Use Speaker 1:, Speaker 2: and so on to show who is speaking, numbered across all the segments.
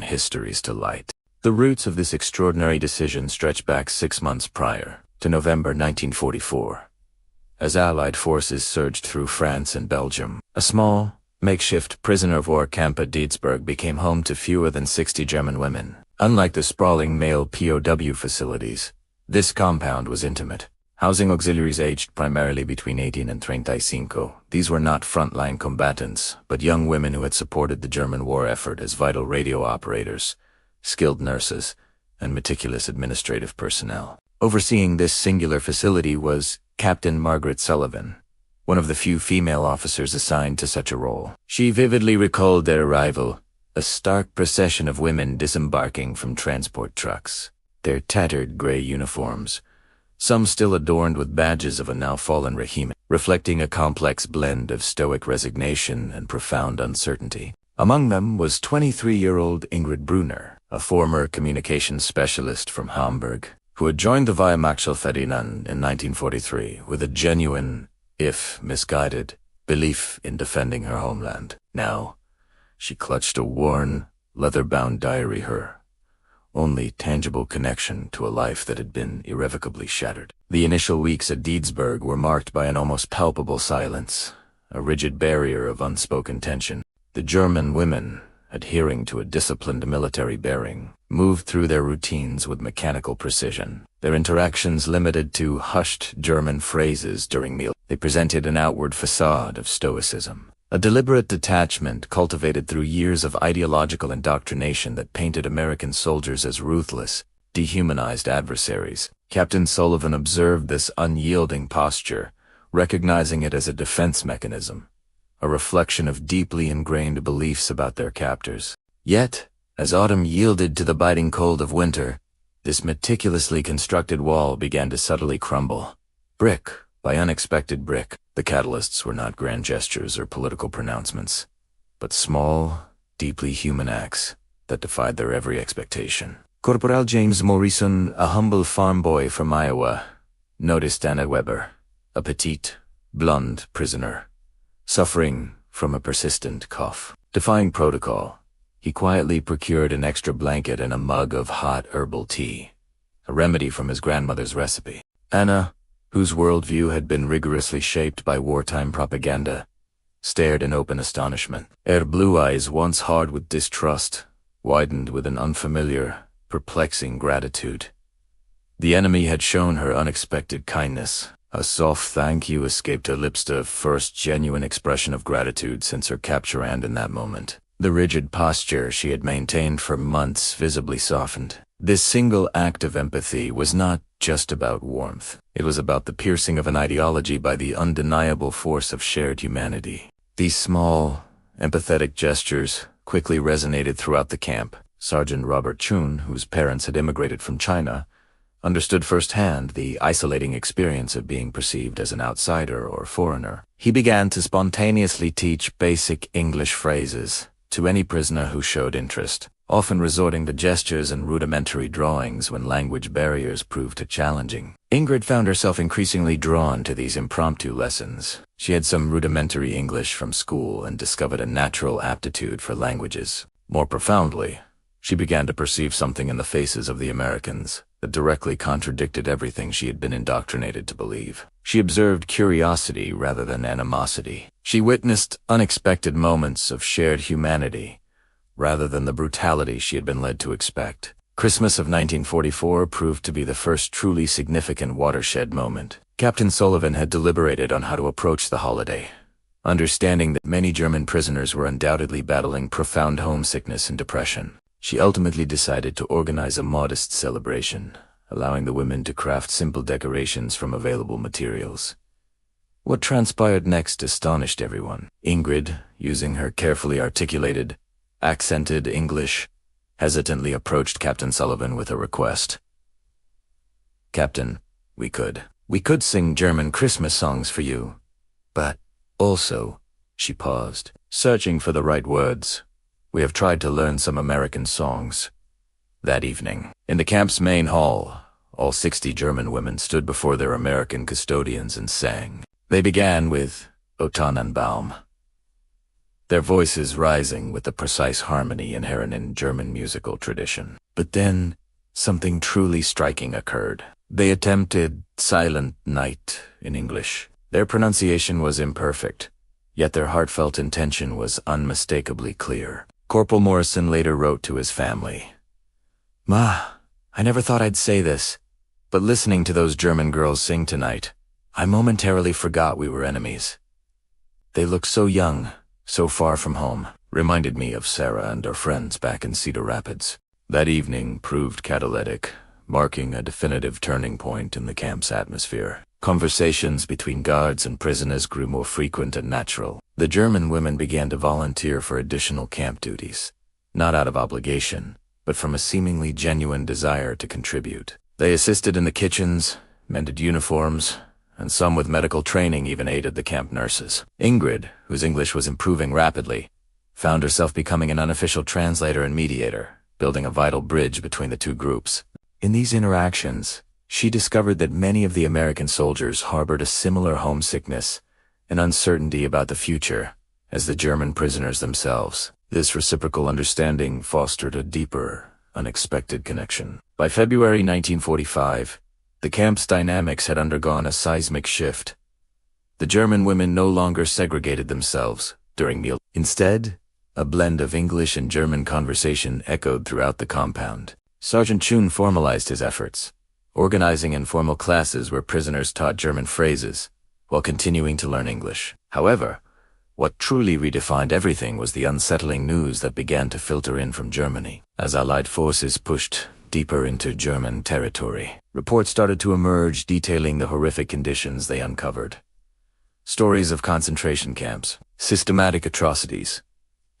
Speaker 1: histories to light. The roots of this extraordinary decision stretch back 6 months prior, to November 1944. As Allied forces surged through France and Belgium, a small, makeshift prisoner of war camp at Dietzburg became home to fewer than 60 German women. Unlike the sprawling male POW facilities, this compound was intimate, housing auxiliaries aged primarily between 18 and 35. These were not frontline combatants, but young women who had supported the German war effort as vital radio operators, skilled nurses, and meticulous administrative personnel. Overseeing this singular facility was Captain Margaret Sullivan, one of the few female officers assigned to such a role. She vividly recalled their arrival, a stark procession of women disembarking from transport trucks, their tattered gray uniforms, some still adorned with badges of a now-fallen regime, reflecting a complex blend of stoic resignation and profound uncertainty. Among them was 23-year-old Ingrid Brunner, a former communications specialist from Hamburg, who had joined the Wehrmachtsfedern in 1943 with a genuine, if misguided, belief in defending her homeland. Now, she clutched a worn, leather-bound diary, her only tangible connection to a life that had been irrevocably shattered. The initial weeks at Dietzburg were marked by an almost palpable silence, a rigid barrier of unspoken tension. The German women, adhering to a disciplined military bearing, moved through their routines with mechanical precision. Their interactions limited to hushed German phrases during meals. They presented an outward facade of stoicism, a deliberate detachment cultivated through years of ideological indoctrination that painted American soldiers as ruthless, dehumanized adversaries. Captain Sullivan observed this unyielding posture, recognizing it as a defense mechanism, a reflection of deeply ingrained beliefs about their captors. Yet, as autumn yielded to the biting cold of winter, this meticulously constructed wall began to subtly crumble. Brick by unexpected brick. The catalysts were not grand gestures or political pronouncements, but small, deeply human acts that defied their every expectation. Corporal James Morrison, a humble farm boy from Iowa, noticed Anna Weber, a petite, blonde prisoner, suffering from a persistent cough. Defying protocol, he quietly procured an extra blanket and a mug of hot herbal tea, a remedy from his grandmother's recipe. Anna, whose worldview had been rigorously shaped by wartime propaganda, stared in open astonishment. Her blue eyes, once hard with distrust, widened with an unfamiliar, perplexing gratitude. The enemy had shown her unexpected kindness. A soft thank you escaped her lips, the first genuine expression of gratitude since her capture, and in that moment, the rigid posture she had maintained for months visibly softened. This single act of empathy was not just about warmth. It was about the piercing of an ideology by the undeniable force of shared humanity. These small, empathetic gestures quickly resonated throughout the camp. Sergeant Robert Chun, whose parents had immigrated from China, understood firsthand the isolating experience of being perceived as an outsider or foreigner. He began to spontaneously teach basic English phrases to any prisoner who showed interest, often resorting to gestures and rudimentary drawings when language barriers proved too challenging. Ingrid found herself increasingly drawn to these impromptu lessons. She had some rudimentary English from school and discovered a natural aptitude for languages. More profoundly, she began to perceive something in the faces of the Americans that directly contradicted everything she had been indoctrinated to believe. She observed curiosity rather than animosity. She witnessed unexpected moments of shared humanity rather than the brutality she had been led to expect. Christmas of 1944 proved to be the first truly significant watershed moment. Captain Sullivan had deliberated on how to approach the holiday, understanding that many German prisoners were undoubtedly battling profound homesickness and depression. She ultimately decided to organize a modest celebration, allowing the women to craft simple decorations from available materials. What transpired next astonished everyone. Ingrid, using her carefully articulated, accented English, hesitantly approached Captain Sullivan with a request. "Captain, we could sing German Christmas songs for you, but also," she paused, searching for the right words, "we have tried to learn some American songs." That evening, in the camp's main hall, all 60 German women stood before their American custodians and sang. They began with O Tannenbaum, their voices rising with the precise harmony inherent in German musical tradition. But then, something truly striking occurred. They attempted Silent Night in English. Their pronunciation was imperfect, yet their heartfelt intention was unmistakably clear. Corporal Morrison later wrote to his family, "Ma, I never thought I'd say this, but listening to those German girls sing tonight, I momentarily forgot we were enemies. They looked so young, so far from home. Reminded me of Sarah and her friends back in Cedar Rapids." That evening proved catalytic, marking a definitive turning point in the camp's atmosphere. Conversations between guards and prisoners grew more frequent and natural. The German women began to volunteer for additional camp duties, not out of obligation, but from a seemingly genuine desire to contribute. They assisted in the kitchens, mended uniforms, and some with medical training even aided the camp nurses. Ingrid, whose English was improving rapidly, found herself becoming an unofficial translator and mediator, building a vital bridge between the two groups. In these interactions, she discovered that many of the American soldiers harbored a similar homesickness and uncertainty about the future as the German prisoners themselves. This reciprocal understanding fostered a deeper, unexpected connection. By February 1945, the camp's dynamics had undergone a seismic shift. The German women no longer segregated themselves during meals. Instead, a blend of English and German conversation echoed throughout the compound. Sergeant Chun formalized his efforts, organizing informal classes where prisoners taught German phrases while continuing to learn English. However, what truly redefined everything was the unsettling news that began to filter in from Germany. As Allied forces pushed deeper into German territory, reports started to emerge detailing the horrific conditions they uncovered. Stories of concentration camps, systematic atrocities,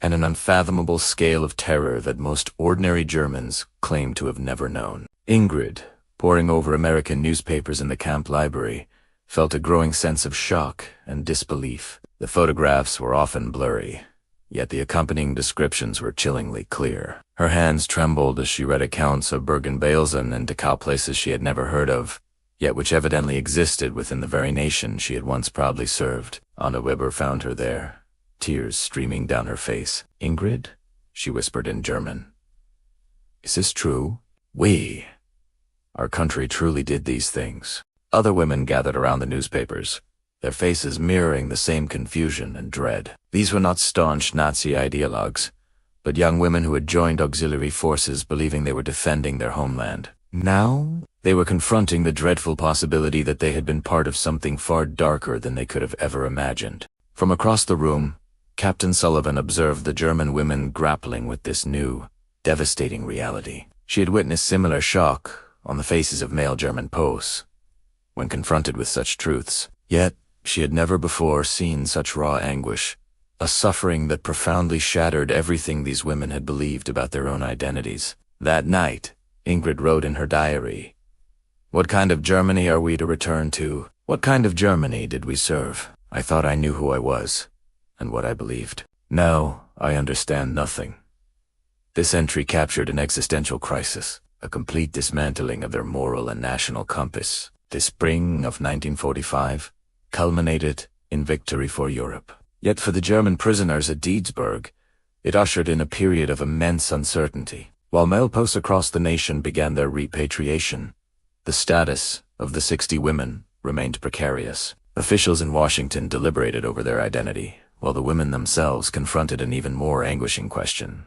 Speaker 1: and an unfathomable scale of terror that most ordinary Germans claimed to have never known. Ingrid, poring over American newspapers in the camp library, felt a growing sense of shock and disbelief. The photographs were often blurry, yet the accompanying descriptions were chillingly clear. Her hands trembled as she read accounts of Bergen-Belsen and Dachau, places she had never heard of, yet which evidently existed within the very nation she had once proudly served. Anna Weber found her there, tears streaming down her face. "Ingrid?" she whispered in German. "Is this true? Our country truly did these things." Other women gathered around the newspapers, their faces mirroring the same confusion and dread. These were not staunch Nazi ideologues, but young women who had joined auxiliary forces believing they were defending their homeland. Now, they were confronting the dreadful possibility that they had been part of something far darker than they could have ever imagined. From across the room, Captain Sullivan observed the German women grappling with this new, devastating reality. She had witnessed similar shock on the faces of male German posts when confronted with such truths. Yet, she had never before seen such raw anguish, a suffering that profoundly shattered everything these women had believed about their own identities. That night, Ingrid wrote in her diary, "What kind of Germany are we to return to? What kind of Germany did we serve? I thought I knew who I was, and what I believed. Now, I understand nothing." This entry captured an existential crisis, a complete dismantling of their moral and national compass. The spring of 1945 culminated in victory for Europe. Yet for the German prisoners at Deedsburg, it ushered in a period of immense uncertainty. While mailposts across the nation began their repatriation, the status of the 60 women remained precarious. Officials in Washington deliberated over their identity, while the women themselves confronted an even more anguishing question.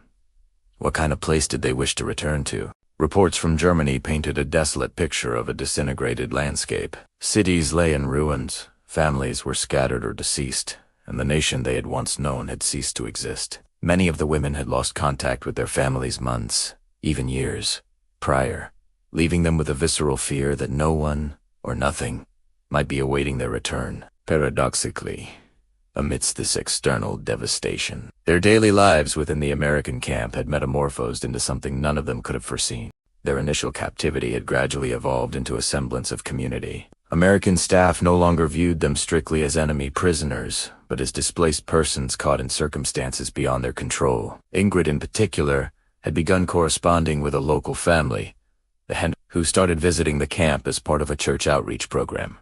Speaker 1: What kind of place did they wish to return to? Reports from Germany painted a desolate picture of a disintegrated landscape. Cities lay in ruins, families were scattered or deceased, and the nation they had once known had ceased to exist. Many of the women had lost contact with their families months, even years, prior, leaving them with a visceral fear that no one, or nothing, might be awaiting their return. Paradoxically, amidst this external devastation, their daily lives within the American camp had metamorphosed into something none of them could have foreseen. Their initial captivity had gradually evolved into a semblance of community. American staff no longer viewed them strictly as enemy prisoners, but as displaced persons caught in circumstances beyond their control. Ingrid, in particular, had begun corresponding with a local family, who started visiting the camp as part of a church outreach program.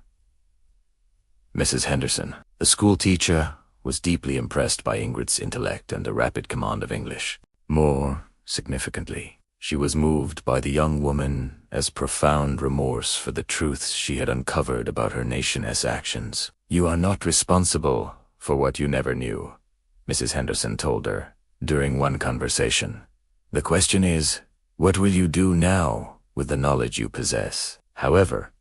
Speaker 1: Mrs. Henderson, the school teacher, was deeply impressed by Ingrid's intellect and the rapid command of English. More significantly, she was moved by the young woman's profound remorse for the truths she had uncovered about her nation's actions. "You are not responsible for what you never knew," Mrs. Henderson told her during one conversation. "The question is, what will you do now with the knowledge you possess?" However,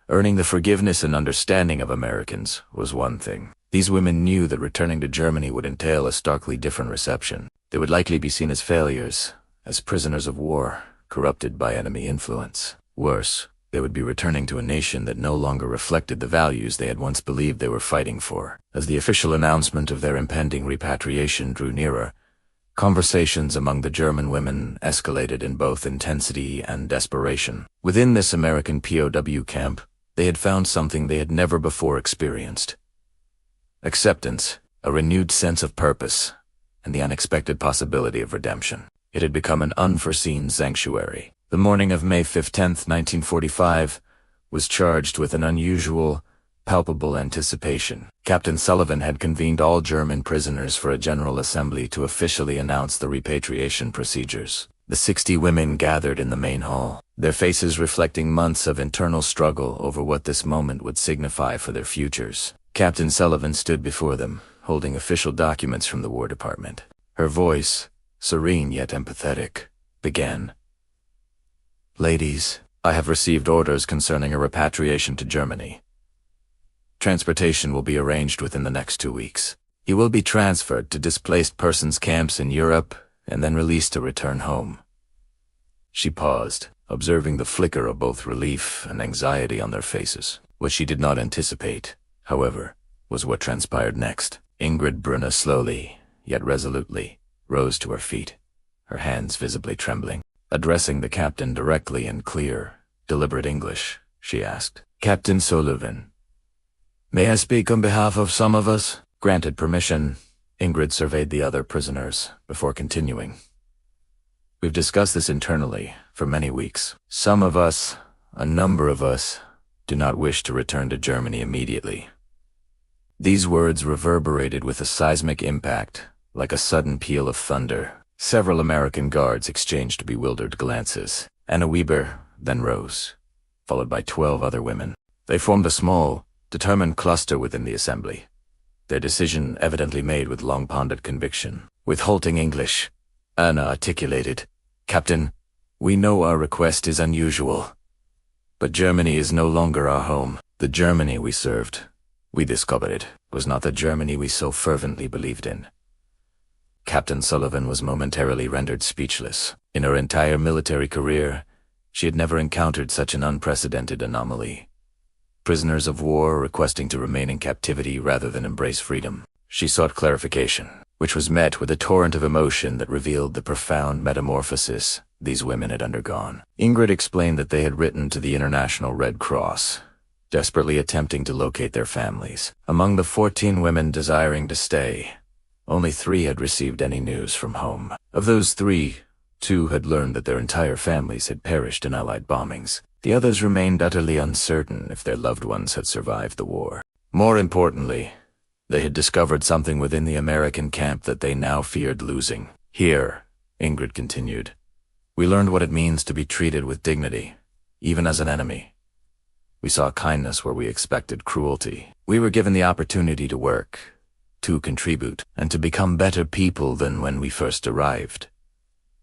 Speaker 1: earning the forgiveness and understanding of Americans was one thing. These women knew that returning to Germany would entail a starkly different reception. They would likely be seen as failures, as prisoners of war, corrupted by enemy influence. Worse, they would be returning to a nation that no longer reflected the values they had once believed they were fighting for. As the official announcement of their impending repatriation drew nearer, conversations among the German women escalated in both intensity and desperation. Within this American POW camp, they had found something they had never before experienced: acceptance, a renewed sense of purpose, and the unexpected possibility of redemption. It had become an unforeseen sanctuary. The morning of May 15, 1945, was charged with an unusual, palpable anticipation. Captain Sullivan had convened all German prisoners for a general assembly to officially announce the repatriation procedures. The 60 women gathered in the main hall, their faces reflecting months of internal struggle over what this moment would signify for their futures. Captain Sullivan stood before them, holding official documents from the War Department. Her voice, serene yet empathetic, began, "Ladies, I have received orders concerning a repatriation to Germany. Transportation will be arranged within the next 2 weeks. You will be transferred to displaced persons camps in Europe and then released to return home." She paused, observing the flicker of both relief and anxiety on their faces. What she did not anticipate, however, was what transpired next. Ingrid Brunner slowly, yet resolutely, rose to her feet, her hands visibly trembling. Addressing the captain directly in clear, deliberate English, she asked, "Captain Sullivan, may I speak on behalf of some of us?" Granted permission, Ingrid surveyed the other prisoners before continuing. "We've discussed this internally for many weeks. Some of us, a number of us, do not wish to return to Germany immediately." These words reverberated with a seismic impact, like a sudden peal of thunder. Several American guards exchanged bewildered glances. Anna Weber then rose, followed by 12 other women. They formed a small, determined cluster within the assembly, their decision evidently made with long-pondered conviction. With halting English, Anna articulated, "Captain, we know our request is unusual, but Germany is no longer our home. The Germany we served, we discovered, was not the Germany we so fervently believed in." Captain Sullivan was momentarily rendered speechless. In her entire military career, she had never encountered such an unprecedented anomaly. Prisoners of war requesting to remain in captivity rather than embrace freedom. She sought clarification, which was met with a torrent of emotion that revealed the profound metamorphosis these women had undergone. Ingrid explained that they had written to the International Red Cross, desperately attempting to locate their families. Among the 14 women desiring to stay, only 3 had received any news from home. Of those 3, 2 had learned that their entire families had perished in Allied bombings. The others remained utterly uncertain if their loved ones had survived the war. More importantly, they had discovered something within the American camp that they now feared losing. "Here," Ingrid continued, "we learned what it means to be treated with dignity, even as an enemy. We saw kindness where we expected cruelty. We were given the opportunity to work, to contribute, and to become better people than when we first arrived.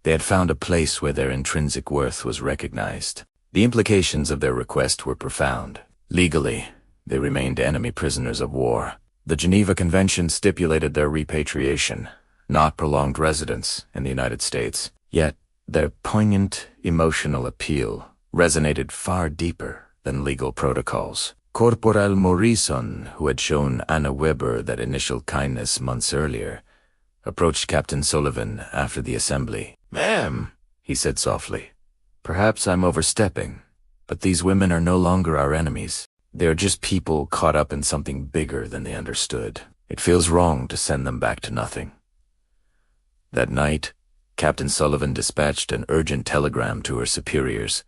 Speaker 1: They had found a place where their intrinsic worth was recognized." The implications of their request were profound. Legally, they remained enemy prisoners of war. The Geneva Convention stipulated their repatriation, not prolonged residence in the United States. Yet, their poignant, emotional appeal resonated far deeper than legal protocols. Corporal Morrison, who had shown Anna Weber that initial kindness months earlier, approached Captain Sullivan after the assembly. "Ma'am," he said softly, "perhaps I'm overstepping, but these women are no longer our enemies. They are just people caught up in something bigger than they understood. It feels wrong to send them back to nothing." That night, Captain Sullivan dispatched an urgent telegram to her superiors,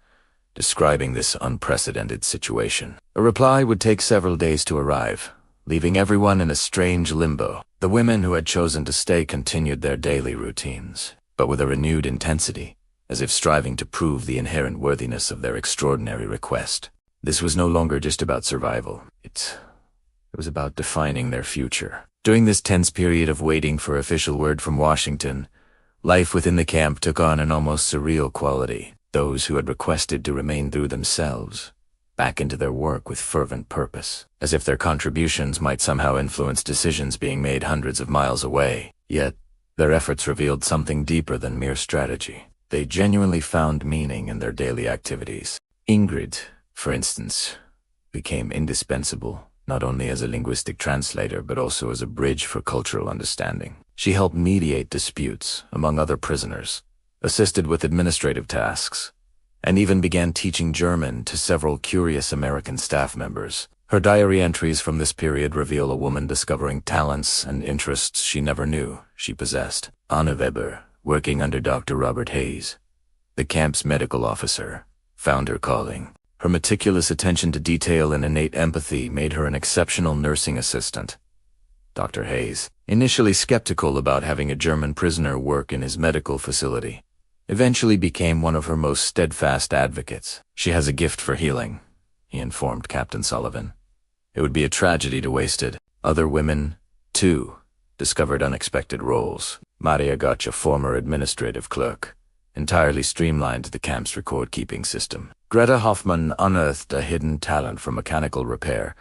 Speaker 1: describing this unprecedented situation. A reply would take several days to arrive, leaving everyone in a strange limbo. The women who had chosen to stay continued their daily routines, but with a renewed intensity, as if striving to prove the inherent worthiness of their extraordinary request. This was no longer just about survival. It was about defining their future. During this tense period of waiting for official word from Washington, life within the camp took on an almost surreal quality. Those who had requested to remain threw themselves back into their work with fervent purpose, as if their contributions might somehow influence decisions being made hundreds of miles away. Yet, their efforts revealed something deeper than mere strategy. They genuinely found meaning in their daily activities. Ingrid, for instance, became indispensable, not only as a linguistic translator but also as a bridge for cultural understanding. She helped mediate disputes among other prisoners, assisted with administrative tasks, and even began teaching German to several curious American staff members. Her diary entries from this period reveal a woman discovering talents and interests she never knew she possessed. Anna Weber, working under Dr. Robert Hayes, the camp's medical officer, found her calling. Her meticulous attention to detail and innate empathy made her an exceptional nursing assistant. Dr. Hayes, initially skeptical about having a German prisoner work in his medical facility, eventually became one of her most steadfast advocates. She has a gift for healing, he informed Captain Sullivan. It would be a tragedy to waste it. Other women, too, discovered unexpected roles. Maria Gotcha, former administrative clerk, entirely streamlined the camp's record-keeping system. Greta Hoffman unearthed a hidden talent for mechanical repair,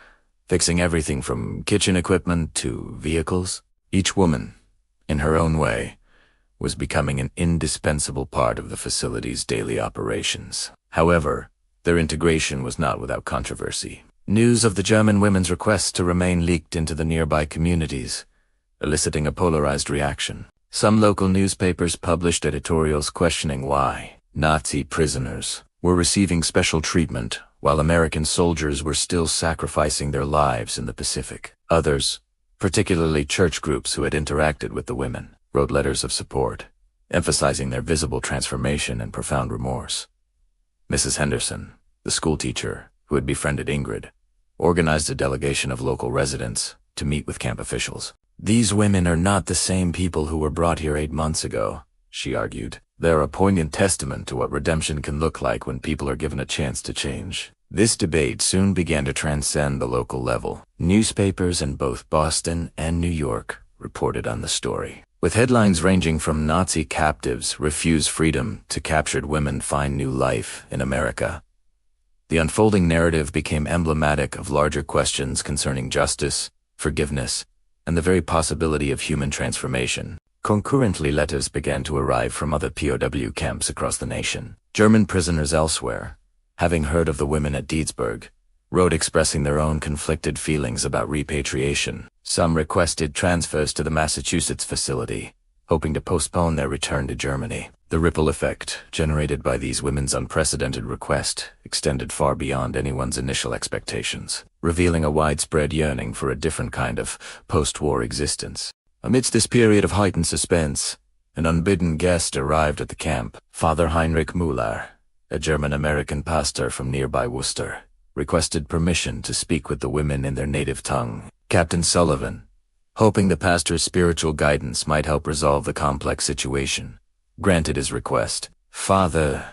Speaker 1: fixing everything from kitchen equipment to vehicles. Each woman, in her own way, was becoming an indispensable part of the facility's daily operations. However, their integration was not without controversy. News of the German women's requests to remain leaked into the nearby communities, eliciting a polarized reaction. Some local newspapers published editorials questioning why Nazi prisoners were receiving special treatment while American soldiers were still sacrificing their lives in the Pacific. Others, particularly church groups who had interacted with the women, wrote letters of support, emphasizing their visible transformation and profound remorse. Mrs. Henderson, the schoolteacher who had befriended Ingrid, organized a delegation of local residents to meet with camp officials. "These women are not the same people who were brought here 8 months ago," she argued. "They're a poignant testament to what redemption can look like when people are given a chance to change." This debate soon began to transcend the local level. Newspapers in both Boston and New York reported on the story, with headlines ranging from "Nazi captives refuse freedom" to "Captured women find new life in America." The unfolding narrative became emblematic of larger questions concerning justice, forgiveness, and the very possibility of human transformation. Concurrently, letters began to arrive from other POW camps across the nation. German prisoners elsewhere, having heard of the women at Deedsburg, wrote expressing their own conflicted feelings about repatriation. Some requested transfers to the Massachusetts facility, hoping to postpone their return to Germany. The ripple effect generated by these women's unprecedented request extended far beyond anyone's initial expectations, revealing a widespread yearning for a different kind of post-war existence. Amidst this period of heightened suspense, an unbidden guest arrived at the camp. Father Heinrich Müller, a German-American pastor from nearby Worcester, requested permission to speak with the women in their native tongue. Captain Sullivan, hoping the pastor's spiritual guidance might help resolve the complex situation, granted his request. Father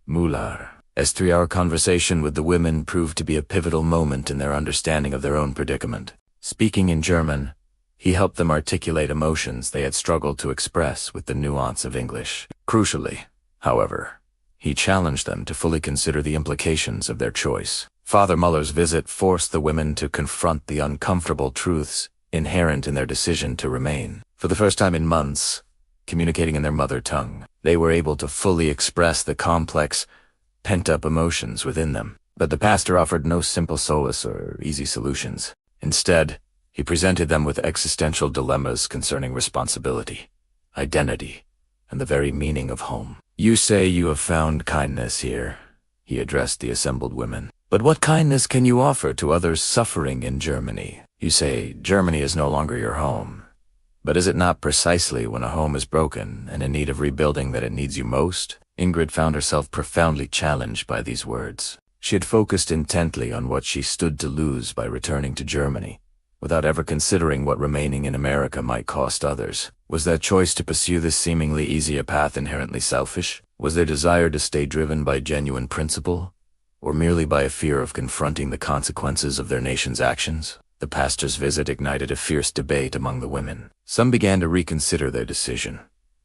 Speaker 1: Müller's 3-hour conversation with the women proved to be a pivotal moment in their understanding of their own predicament. Speaking in German, he helped them articulate emotions they had struggled to express with the nuance of English. Crucially, however, he challenged them to fully consider the implications of their choice. Father Muller's visit forced the women to confront the uncomfortable truths inherent in their decision to remain. For the first time in months, communicating in their mother tongue, they were able to fully express the complex, pent-up emotions within them. But the pastor offered no simple solace or easy solutions. Instead, he presented them with existential dilemmas concerning responsibility, identity, and the very meaning of home. "You say you have found kindness here," he addressed the assembled women. "But what kindness can you offer to others suffering in Germany? You say Germany is no longer your home. But is it not precisely when a home is broken and in need of rebuilding that it needs you most?" Ingrid found herself profoundly challenged by these words. She had focused intently on what she stood to lose by returning to Germany, without ever considering what remaining in America might cost others. Was their choice to pursue this seemingly easier path inherently selfish? Was their desire to stay driven by genuine principle, or merely by a fear of confronting the consequences of their nation's actions? The pastor's visit ignited a fierce debate among the women. Some began to reconsider their decision,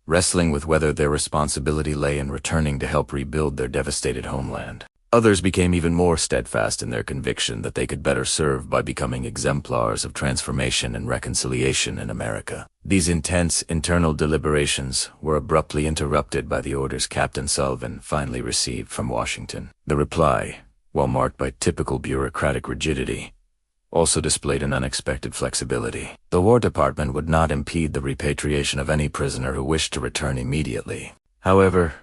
Speaker 1: wrestling with whether their responsibility lay in returning to help rebuild their devastated homeland. Others became even more steadfast in their conviction that they could better serve by becoming exemplars of transformation and reconciliation in America. These intense internal deliberations were abruptly interrupted by the orders Captain Sullivan finally received from Washington. The reply, while marked by typical bureaucratic rigidity, also displayed an unexpected flexibility. The War Department would not impede the repatriation of any prisoner who wished to return immediately. However,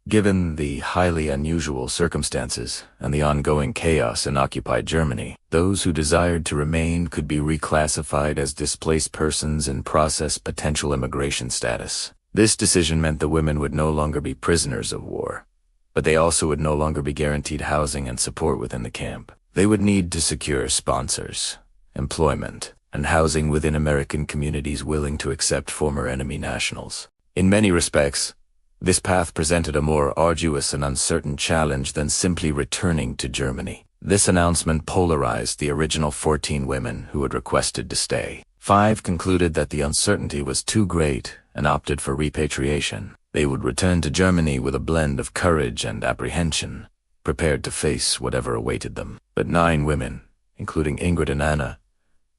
Speaker 1: given the highly unusual circumstances and the ongoing chaos in occupied Germany, those who desired to remain could be reclassified as displaced persons and process potential immigration status. This decision meant the women would no longer be prisoners of war, but they also would no longer be guaranteed housing and support within the camp. They would need to secure sponsors, employment, and housing within American communities willing to accept former enemy nationals. In many respects, this path presented a more arduous and uncertain challenge than simply returning to Germany. This announcement polarized the original 14 women who had requested to stay. 5 concluded that the uncertainty was too great and opted for repatriation. They would return to Germany with a blend of courage and apprehension, prepared to face whatever awaited them. But 9 women, including Ingrid and Anna,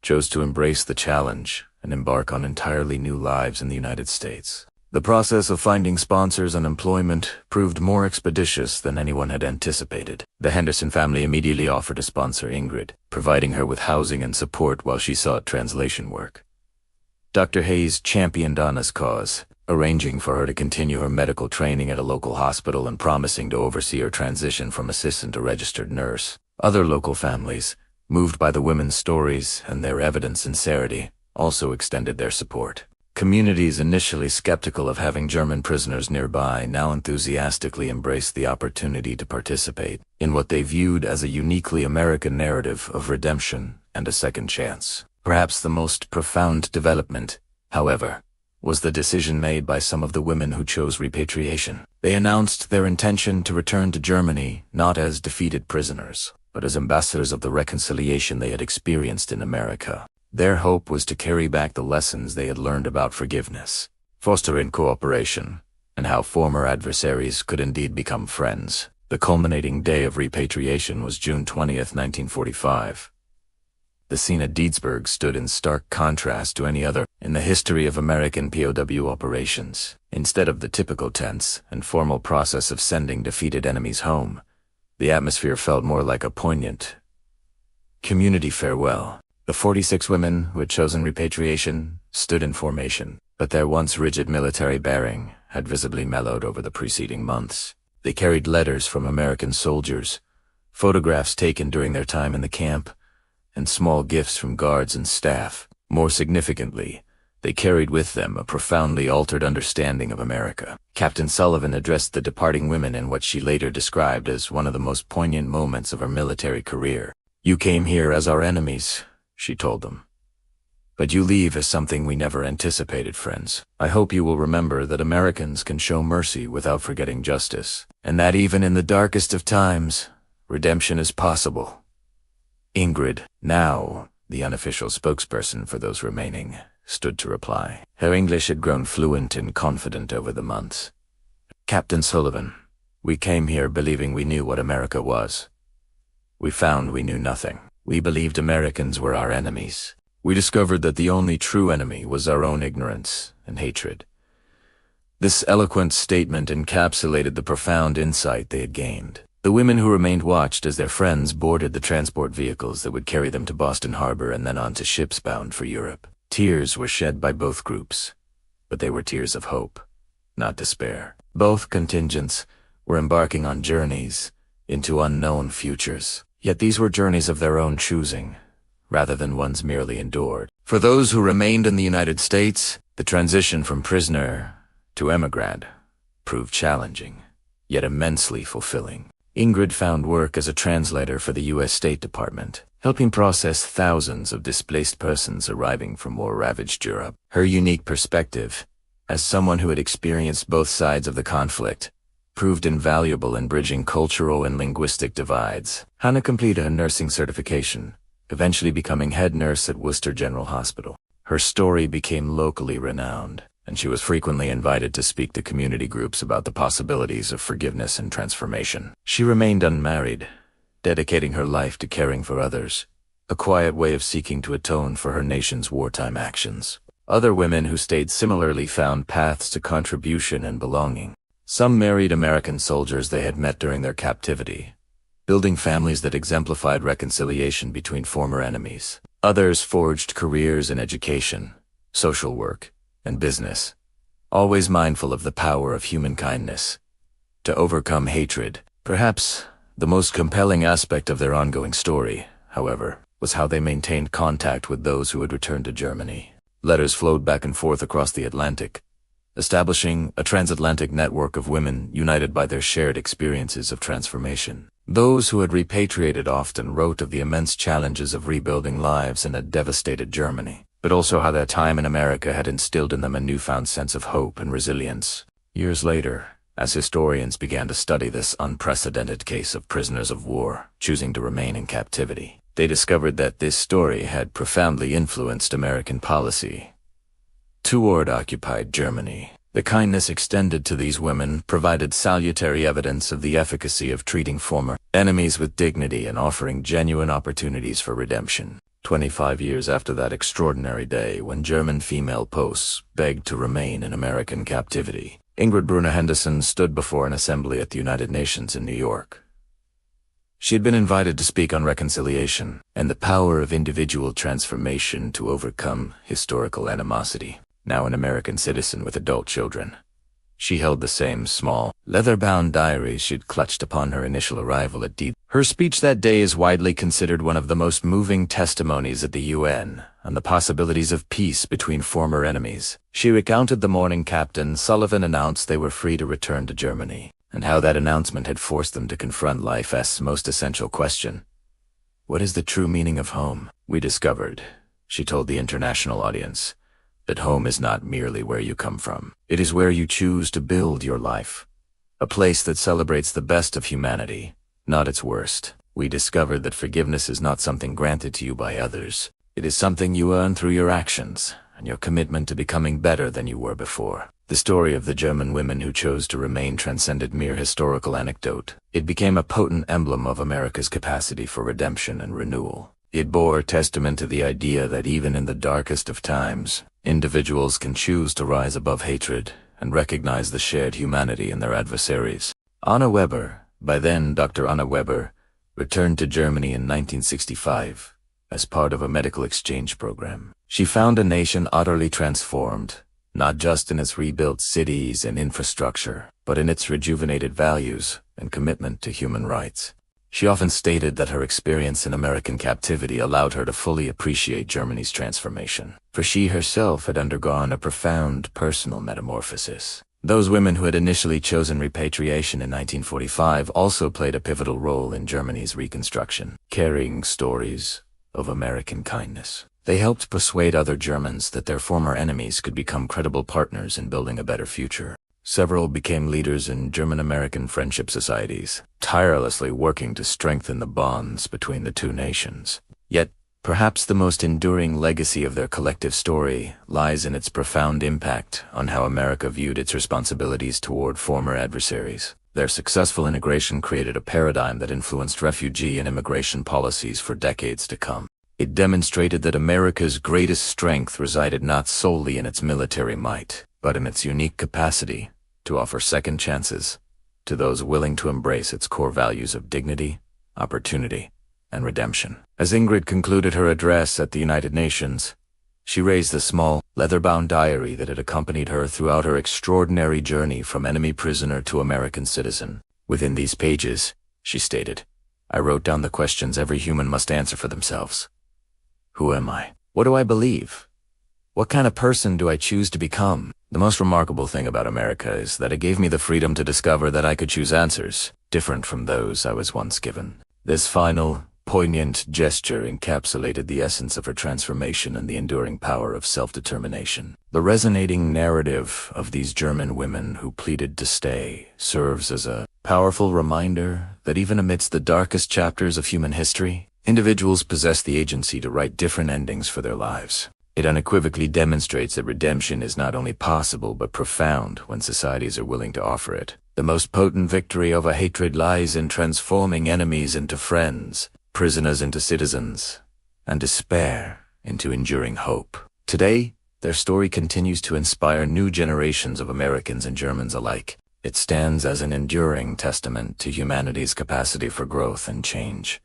Speaker 1: chose to embrace the challenge and embark on entirely new lives in the United States. The process of finding sponsors and employment proved more expeditious than anyone had anticipated. The Henderson family immediately offered to sponsor Ingrid, providing her with housing and support while she sought translation work. Dr. Hayes championed Anna's cause, arranging for her to continue her medical training at a local hospital and promising to oversee her transition from assistant to registered nurse. Other local families, moved by the women's stories and their evident sincerity, also extended their support. Communities initially skeptical of having German prisoners nearby now enthusiastically embraced the opportunity to participate in what they viewed as a uniquely American narrative of redemption and a second chance. Perhaps the most profound development, however, was the decision made by some of the women who chose repatriation. They announced their intention to return to Germany not as defeated prisoners, but as ambassadors of the reconciliation they had experienced in America. Their hope was to carry back the lessons they had learned about forgiveness, fostering cooperation, and how former adversaries could indeed become friends. The culminating day of repatriation was June 20th, 1945. The scene at Deedsburg stood in stark contrast to any other in the history of American POW operations. Instead of the typical tense and formal process of sending defeated enemies home, the atmosphere felt more like a poignant community farewell. The 46 women who had chosen repatriation stood in formation, but their once rigid military bearing had visibly mellowed over the preceding months. They carried letters from American soldiers, photographs taken during their time in the camp, and small gifts from guards and staff. More significantly, they carried with them a profoundly altered understanding of America. Captain Sullivan addressed the departing women in what she later described as one of the most poignant moments of her military career. "You came here as our enemies," she told them. "But you leave as something we never anticipated, friends. I hope you will remember that Americans can show mercy without forgetting justice, and that even in the darkest of times, redemption is possible." Ingrid, now the unofficial spokesperson for those remaining, stood to reply. Her English had grown fluent and confident over the months. "Captain Sullivan, we came here believing we knew what America was. We found we knew nothing. We believed Americans were our enemies. We discovered that the only true enemy was our own ignorance and hatred." This eloquent statement encapsulated the profound insight they had gained. The women who remained watched as their friends boarded the transport vehicles that would carry them to Boston Harbor and then on to ships bound for Europe. Tears were shed by both groups, but they were tears of hope, not despair. Both contingents were embarking on journeys into unknown futures. Yet these were journeys of their own choosing, rather than ones merely endured. For those who remained in the United States, the transition from prisoner to emigrant proved challenging, yet immensely fulfilling. Ingrid found work as a translator for the U.S. State Department, helping process thousands of displaced persons arriving from war-ravaged Europe. Her unique perspective, as someone who had experienced both sides of the conflict, proved invaluable in bridging cultural and linguistic divides. Hannah completed a nursing certification, eventually becoming head nurse at Worcester General Hospital. Her story became locally renowned, and she was frequently invited to speak to community groups about the possibilities of forgiveness and transformation. She remained unmarried, dedicating her life to caring for others, a quiet way of seeking to atone for her nation's wartime actions. Other women who stayed similarly found paths to contribution and belonging. Some married American soldiers they had met during their captivity, building families that exemplified reconciliation between former enemies. Others forged careers in education, social work, and business, always mindful of the power of human kindness to overcome hatred. Perhaps the most compelling aspect of their ongoing story, however, was how they maintained contact with those who had returned to Germany. Letters flowed back and forth across the Atlantic, establishing a transatlantic network of women united by their shared experiences of transformation. Those who had repatriated often wrote of the immense challenges of rebuilding lives in a devastated Germany, but also how their time in America had instilled in them a newfound sense of hope and resilience. Years later, as historians began to study this unprecedented case of prisoners of war choosing to remain in captivity, they discovered that this story had profoundly influenced American policy toward occupied Germany. The kindness extended to these women provided salutary evidence of the efficacy of treating former enemies with dignity and offering genuine opportunities for redemption. 25 years after that extraordinary day when German female posts begged to remain in American captivity, Ingrid Brunner Henderson stood before an assembly at the United Nations in New York. She had been invited to speak on reconciliation and the power of individual transformation to overcome historical animosity. Now an American citizen with adult children, she held the same small, leather-bound diary she'd clutched upon her initial arrival at D. Her speech that day is widely considered one of the most moving testimonies at the UN on the possibilities of peace between former enemies. She recounted the morning Captain Sullivan announced they were free to return to Germany, and how that announcement had forced them to confront life's most essential question. What is the true meaning of home? We discovered, she told the international audience, that home is not merely where you come from. It is where you choose to build your life. A place that celebrates the best of humanity, not its worst. We discovered that forgiveness is not something granted to you by others. It is something you earn through your actions and your commitment to becoming better than you were before. The story of the German women who chose to remain transcended mere historical anecdote. It became a potent emblem of America's capacity for redemption and renewal. It bore testament to the idea that even in the darkest of times, individuals can choose to rise above hatred and recognize the shared humanity in their adversaries. Anna Weber, by then Dr. Anna Weber, returned to Germany in 1965 as part of a medical exchange program. She found a nation utterly transformed, not just in its rebuilt cities and infrastructure, but in its rejuvenated values and commitment to human rights. She often stated that her experience in American captivity allowed her to fully appreciate Germany's transformation, for she herself had undergone a profound personal metamorphosis. Those women who had initially chosen repatriation in 1945 also played a pivotal role in Germany's reconstruction, carrying stories of American kindness. They helped persuade other Germans that their former enemies could become credible partners in building a better future. Several became leaders in German-American friendship societies, tirelessly working to strengthen the bonds between the two nations. Yet, perhaps the most enduring legacy of their collective story lies in its profound impact on how America viewed its responsibilities toward former adversaries. Their successful integration created a paradigm that influenced refugee and immigration policies for decades to come. It demonstrated that America's greatest strength resided not solely in its military might, but in its unique capacity to offer second chances to those willing to embrace its core values of dignity, opportunity, and redemption. As Ingrid concluded her address at the United Nations, she raised the small, leather-bound diary that had accompanied her throughout her extraordinary journey from enemy prisoner to American citizen. Within these pages, she stated, I wrote down the questions every human must answer for themselves. Who am I? What do I believe? What kind of person do I choose to become? The most remarkable thing about America is that it gave me the freedom to discover that I could choose answers different from those I was once given. This final, poignant gesture encapsulated the essence of her transformation and the enduring power of self-determination. The resonating narrative of these German women who pleaded to stay serves as a powerful reminder that even amidst the darkest chapters of human history, individuals possess the agency to write different endings for their lives. It unequivocally demonstrates that redemption is not only possible but profound when societies are willing to offer it. The most potent victory over hatred lies in transforming enemies into friends, prisoners into citizens, and despair into enduring hope. Today, their story continues to inspire new generations of Americans and Germans alike. It stands as an enduring testament to humanity's capacity for growth and change,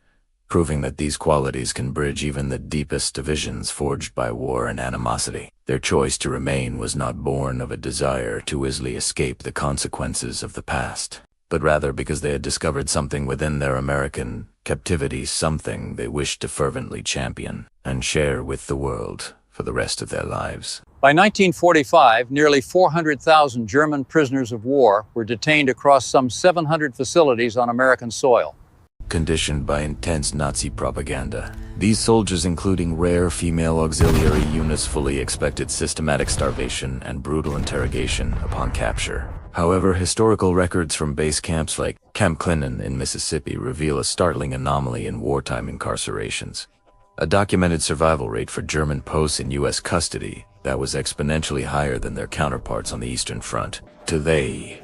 Speaker 1: proving that these qualities can bridge even the deepest divisions forged by war and animosity. Their choice to remain was not born of a desire to easily escape the consequences of the past, but rather because they had discovered something within their American captivity, something they wished to fervently champion and share with the world for the rest of their lives.
Speaker 2: By 1945, nearly 400,000 German prisoners of war were detained across some 700 facilities on American soil.
Speaker 1: Conditioned by intense Nazi propaganda, these soldiers, including rare female auxiliary units, fully expected systematic starvation and brutal interrogation upon capture. However, historical records from base camps like Camp Clinton in Mississippi reveal a startling anomaly in wartime incarcerations. A documented survival rate for German posts in U.S. custody that was exponentially higher than their counterparts on the Eastern Front. Today,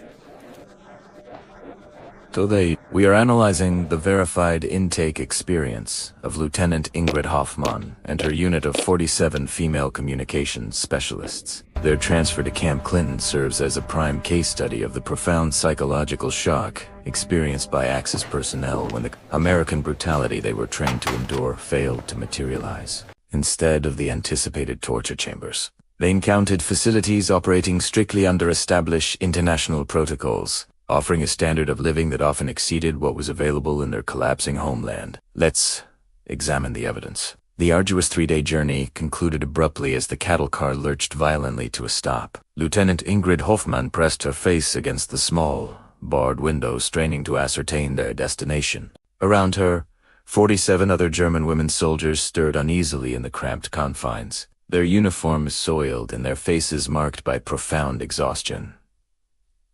Speaker 1: we are analyzing the verified intake experience of Lieutenant Ingrid Hoffmann and her unit of 47 female communications specialists. Their transfer to Camp Clinton serves as a prime case study of the profound psychological shock experienced by Axis personnel when the American brutality they were trained to endure failed to materialize. Instead of the anticipated torture chambers, they encountered facilities operating strictly under established international protocols, offering a standard of living that often exceeded what was available in their collapsing homeland. Let's examine the evidence. The arduous 3-day journey concluded abruptly as the cattle car lurched violently to a stop. Lieutenant Ingrid Hoffmann pressed her face against the small, barred window, straining to ascertain their destination. Around her, 47 other German women soldiers stirred uneasily in the cramped confines, their uniforms soiled and their faces marked by profound exhaustion.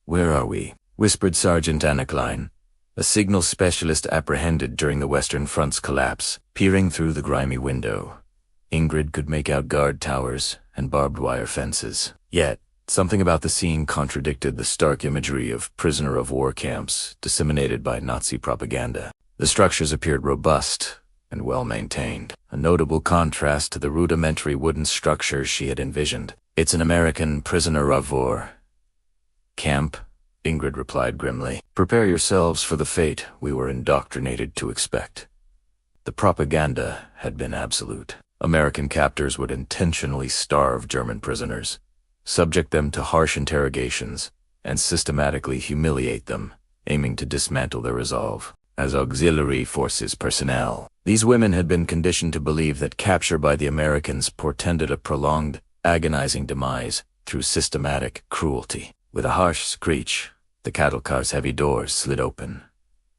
Speaker 1: "Where are we?" whispered Sergeant Anna Klein, a signal specialist apprehended during the Western Front's collapse. Peering through the grimy window, Ingrid could make out guard towers and barbed wire fences. Yet, something about the scene contradicted the stark imagery of prisoner of war camps disseminated by Nazi propaganda. The structures appeared robust and well-maintained, a notable contrast to the rudimentary wooden structures she had envisioned. "It's an American prisoner of war camp," Ingrid replied grimly. "Prepare yourselves for the fate we were indoctrinated to expect." The propaganda had been absolute. American captors would intentionally starve German prisoners, subject them to harsh interrogations, and systematically humiliate them, aiming to dismantle their resolve. As auxiliary forces personnel, these women had been conditioned to believe that capture by the Americans portended a prolonged, agonizing demise through systematic cruelty. With a harsh screech, the cattle car's heavy doors slid open,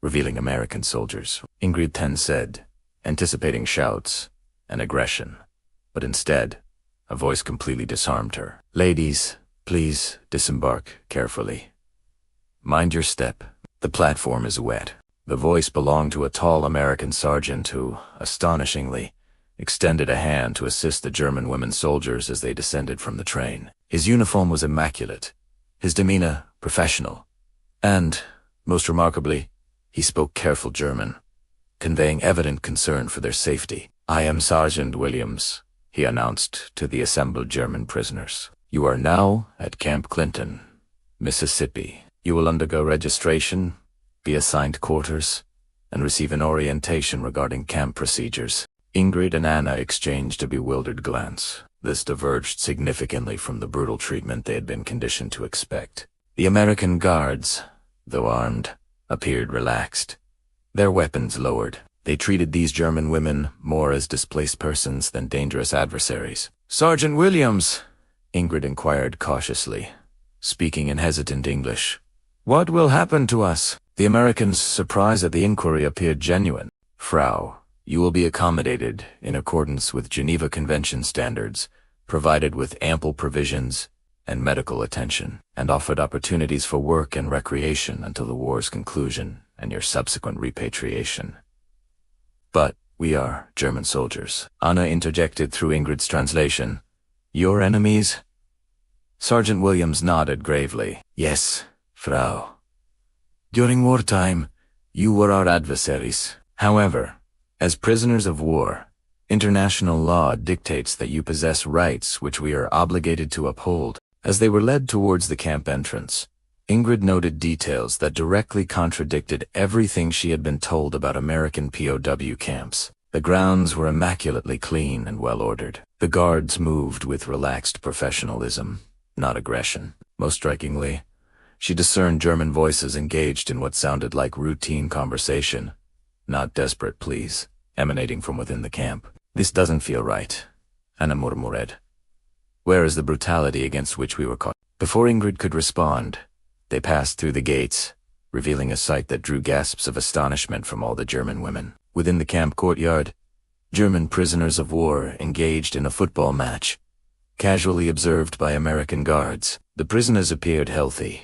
Speaker 1: revealing American soldiers. Ingrid then said, anticipating shouts and aggression, but instead, a voice completely disarmed her. "Ladies, please disembark carefully. Mind your step. The platform is wet." The voice belonged to a tall American sergeant who, astonishingly, extended a hand to assist the German women soldiers as they descended from the train. His uniform was immaculate, his demeanor professional, and, most remarkably, he spoke careful German, conveying evident concern for their safety. "I am Sergeant Williams," he announced to the assembled German prisoners. "You are now at Camp Clinton, Mississippi. You will undergo registration, be assigned quarters, and receive an orientation regarding camp procedures." Ingrid and Anna exchanged a bewildered glance. This diverged significantly from the brutal treatment they had been conditioned to expect. The American guards, though armed, appeared relaxed, their weapons lowered. They treated these German women more as displaced persons than dangerous adversaries. "Sergeant Williams," Ingrid inquired cautiously, speaking in hesitant English, "what will happen to us?" The American's surprise at the inquiry appeared genuine. Frau, you will be accommodated in accordance with Geneva Convention standards, provided with ample provisions and medical attention, and offered opportunities for work and recreation until the war's conclusion and your subsequent repatriation. But we are German soldiers. Anna interjected through Ingrid's translation. Your enemies? Sergeant Williams nodded gravely. Yes, Frau. During wartime, you were our adversaries. However, as prisoners of war, international law dictates that you possess rights which we are obligated to uphold. As they were led towards the camp entrance, Ingrid noted details that directly contradicted everything she had been told about American POW camps. The grounds were immaculately clean and well-ordered. The guards moved with relaxed professionalism, not aggression. Most strikingly, she discerned German voices engaged in what sounded like routine conversation, not desperate pleas, emanating from within the camp. This doesn't feel right, Anna murmured. Where is the brutality against which we were caught? Before Ingrid could respond, they passed through the gates, revealing a sight that drew gasps of astonishment from all the German women. Within the camp courtyard, German prisoners of war engaged in a football match, casually observed by American guards. The prisoners appeared healthy,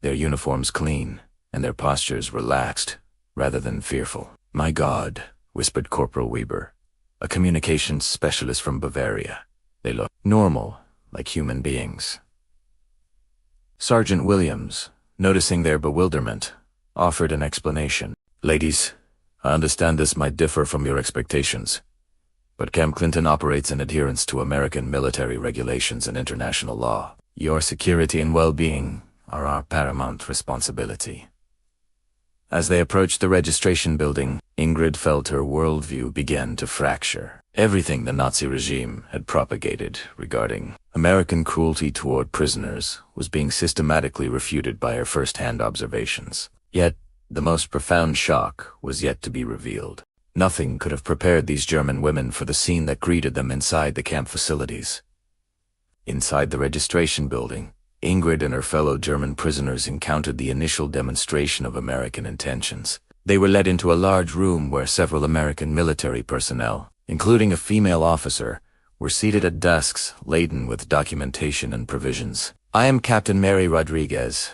Speaker 1: their uniforms clean, and their postures relaxed, rather than fearful. My God, whispered Corporal Weber, a communications specialist from Bavaria. They looked normal, like human beings. Sergeant Williams, noticing their bewilderment, offered an explanation. Ladies, I understand this might differ from your expectations, but Camp Clinton operates in adherence to American military regulations and international law. Your security and well-being are our paramount responsibility. As they approached the registration building, Ingrid felt her worldview begin to fracture. Everything the Nazi regime had propagated regarding American cruelty toward prisoners was being systematically refuted by her first-hand observations. Yet, the most profound shock was yet to be revealed. Nothing could have prepared these German women for the scene that greeted them inside the camp facilities. Inside the registration building, Ingrid and her fellow German prisoners encountered the initial demonstration of American intentions. They were led into a large room where several American military personnel, including a female officer, were seated at desks laden with documentation and provisions. I am Captain Mary Rodriguez,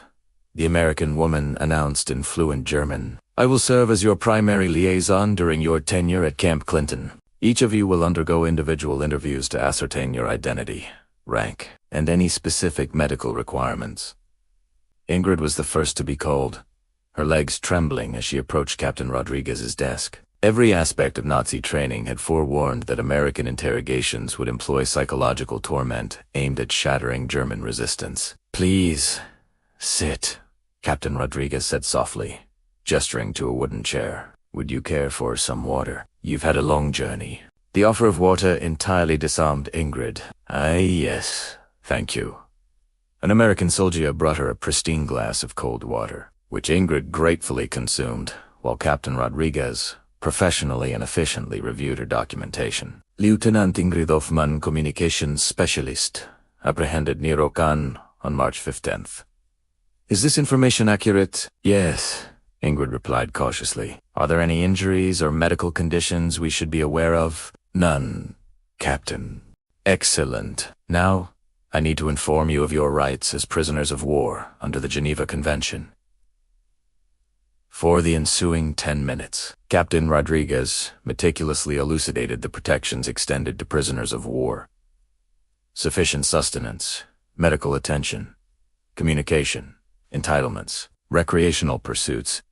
Speaker 1: the American woman announced in fluent German. I will serve as your primary liaison during your tenure at Camp Clinton. Each of you will undergo individual interviews to ascertain your identity, rank, and any specific medical requirements. Ingrid was the first to be called, her legs trembling as she approached Captain Rodriguez's desk. Every aspect of Nazi training had forewarned that American interrogations would employ psychological torment aimed at shattering German resistance. Please, sit, Captain Rodriguez said softly, gesturing to a wooden chair. Would you care for some water? You've had a long journey. The offer of water entirely disarmed Ingrid. Yes, thank you. An American soldier brought her a pristine glass of cold water, which Ingrid gratefully consumed, while Captain Rodriguez professionally and efficiently reviewed her documentation. Lieutenant Ingrid Hoffmann, Communications Specialist, apprehended near Okan on March 15th. Is this information accurate? Yes, Ingrid replied cautiously. Are there any injuries or medical conditions we should be aware of? None, Captain. Excellent. Now, I need to inform you of your rights as prisoners of war under the Geneva Convention. For the ensuing 10 minutes, Captain Rodriguez meticulously elucidated the protections extended to prisoners of war. Sufficient sustenance, medical attention, communication, entitlements, recreational pursuits,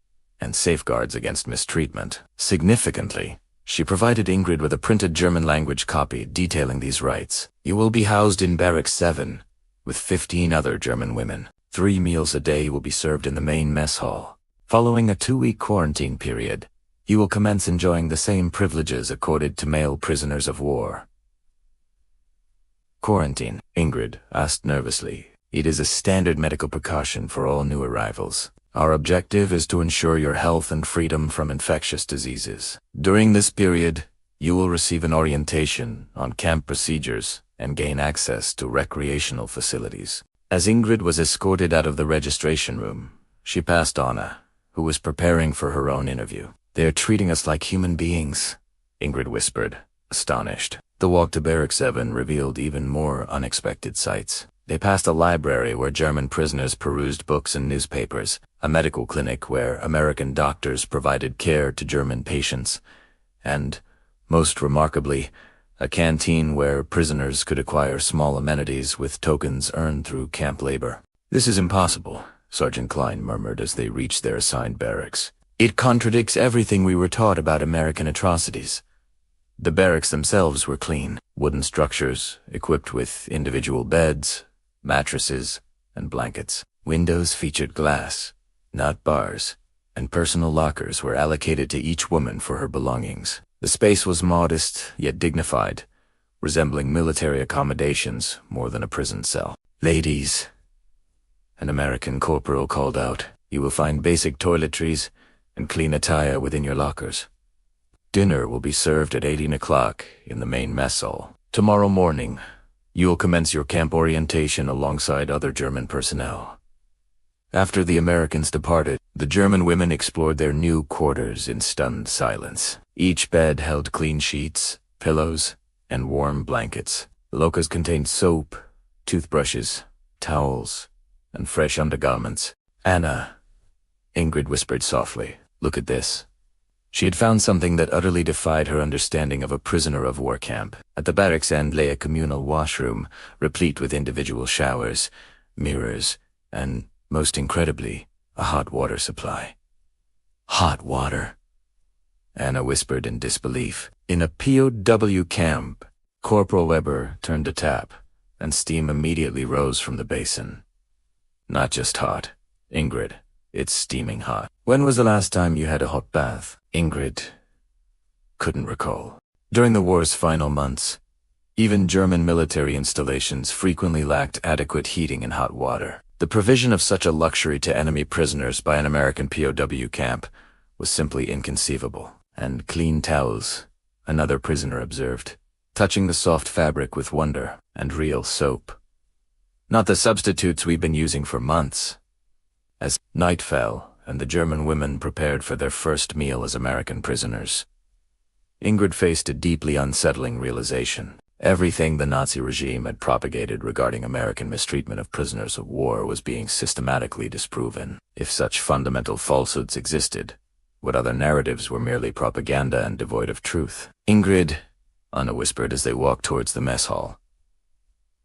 Speaker 1: and safeguards against mistreatment. Significantly, she provided Ingrid with a printed German-language copy detailing these rights. You will be housed in Barracks 7 with 15 other German women. 3 meals a day will be served in the main mess hall. Following a 2-week quarantine period, you will commence enjoying the same privileges accorded to male prisoners of war. Quarantine, Ingrid asked nervously. It is a standard medical precaution for all new arrivals. Our objective is to ensure your health and freedom from infectious diseases. During this period, you will receive an orientation on camp procedures and gain access to recreational facilities. As Ingrid was escorted out of the registration room, she passed Anna who was preparing for her own interview. "They are treating us like human beings," Ingrid whispered, astonished. The walk to Barrack 7 revealed even more unexpected sights. They passed a library where German prisoners perused books and newspapers, a medical clinic where American doctors provided care to German patients, and, most remarkably, a canteen where prisoners could acquire small amenities with tokens earned through camp labor. "This is impossible," Sergeant Klein murmured as they reached their assigned barracks. "It contradicts everything we were taught about American atrocities." The barracks themselves were clean, wooden structures equipped with individual beds, mattresses, and blankets. Windows featured glass, not bars, and personal lockers were allocated to each woman for her belongings. The space was modest yet dignified, resembling military accommodations more than a prison cell. "Ladies," an American corporal called out, "you will find basic toiletries and clean attire within your lockers. Dinner will be served at 18 o'clock in the main mess hall. Tomorrow morning, you will commence your camp orientation alongside other German personnel." After the Americans departed, the German women explored their new quarters in stunned silence. Each bed held clean sheets, pillows, and warm blankets. The lockers contained soap, toothbrushes, towels, and fresh undergarments. "Anna," Ingrid whispered softly, "look at this." She had found something that utterly defied her understanding of a prisoner of war camp. At the barracks end lay a communal washroom, replete with individual showers, mirrors, and, most incredibly, a hot water supply. "Hot water?" Anna whispered in disbelief. In a POW camp, Corporal Weber turned a tap, and steam immediately rose from the basin. "Not just hot, Ingrid. It's steaming hot." "When was the last time you had a hot bath?" Ingrid couldn't recall. During the war's final months, even German military installations frequently lacked adequate heating and hot water. The provision of such a luxury to enemy prisoners by an American POW camp was simply inconceivable. "And clean towels," another prisoner observed, touching the soft fabric with wonder, "and real soap. Not the substitutes we've been using for months." As night fell, and the German women prepared for their first meal as American prisoners, Ingrid faced a deeply unsettling realization. Everything the Nazi regime had propagated regarding American mistreatment of prisoners of war was being systematically disproven. If such fundamental falsehoods existed, what other narratives were merely propaganda and devoid of truth? "Ingrid," Anna whispered as they walked towards the mess hall,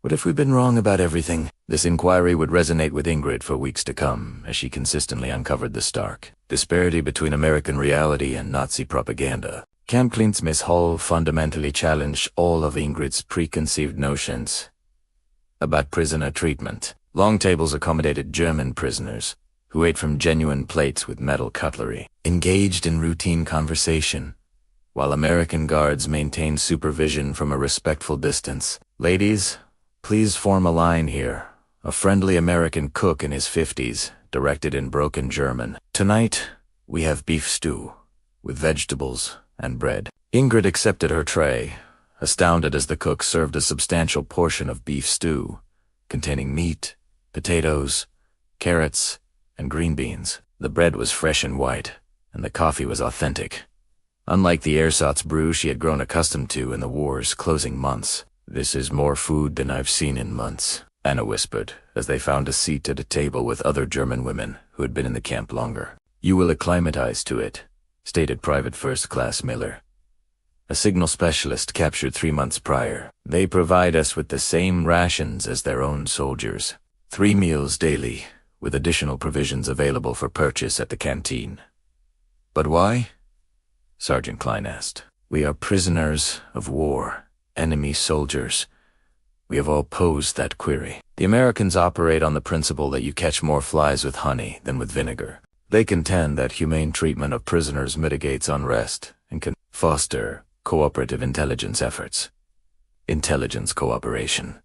Speaker 1: "what if we've been wrong about everything?" This inquiry would resonate with Ingrid for weeks to come, as she consistently uncovered the stark disparity between American reality and Nazi propaganda. Camp Klint's Mess Hall fundamentally challenged all of Ingrid's preconceived notions about prisoner treatment. Long tables accommodated German prisoners, who ate from genuine plates with metal cutlery, engaged in routine conversation, while American guards maintained supervision from a respectful distance. "Ladies, please form a line here," a friendly American cook in his 50s directed in broken German. "Tonight, we have beef stew, with vegetables and bread." Ingrid accepted her tray, astounded as the cook served a substantial portion of beef stew, containing meat, potatoes, carrots, and green beans. The bread was fresh and white, and the coffee was authentic, unlike the ersatz brew she had grown accustomed to in the war's closing months. "This is more food than I've seen in months," Anna whispered, as they found a seat at a table with other German women who had been in the camp longer. "You will acclimatize to it," stated Private First Class Miller, a signal specialist captured 3 months prior. "They provide us with the same rations as their own soldiers. 3 meals daily, with additional provisions available for purchase at the canteen." "But why?" Sergeant Klein asked. "We are prisoners of war, enemy soldiers. We have all posed that query. The Americans operate on the principle that you catch more flies with honey than with vinegar. They contend that humane treatment of prisoners mitigates unrest and can foster cooperative intelligence efforts." "Intelligence cooperation."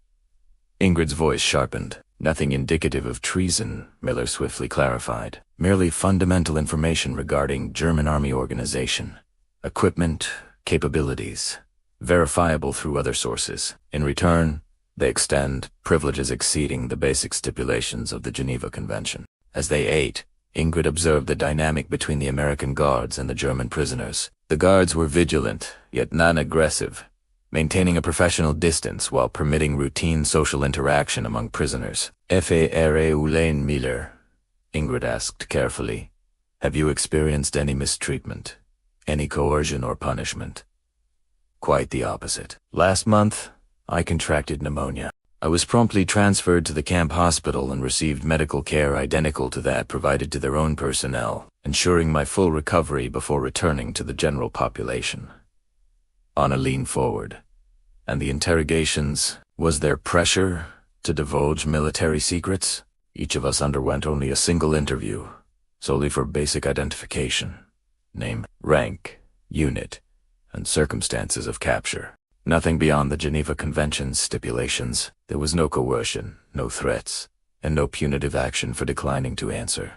Speaker 1: Ingrid's voice sharpened. "Nothing indicative of treason," Miller swiftly clarified. "Merely fundamental information regarding German army organization, equipment, capabilities, verifiable through other sources. In return, they extend privileges exceeding the basic stipulations of the Geneva Convention." As they ate, Ingrid observed the dynamic between the American guards and the German prisoners. The guards were vigilant, yet non-aggressive, maintaining a professional distance while permitting routine social interaction among prisoners. F.A.R.A. Miller, Ingrid asked carefully. Have you experienced any mistreatment? Any coercion or punishment? Quite the opposite. Last month, I contracted pneumonia. I was promptly transferred to the camp hospital and received medical care identical to that provided to their own personnel, ensuring my full recovery before returning to the general population. Anna leaned forward. And the interrogations, was there pressure to divulge military secrets? Each of us underwent only a single interview, solely for basic identification. Name, rank, unit, and circumstances of capture. Nothing beyond the Geneva Convention's stipulations. There was no coercion, no threats, and no punitive action for declining to answer.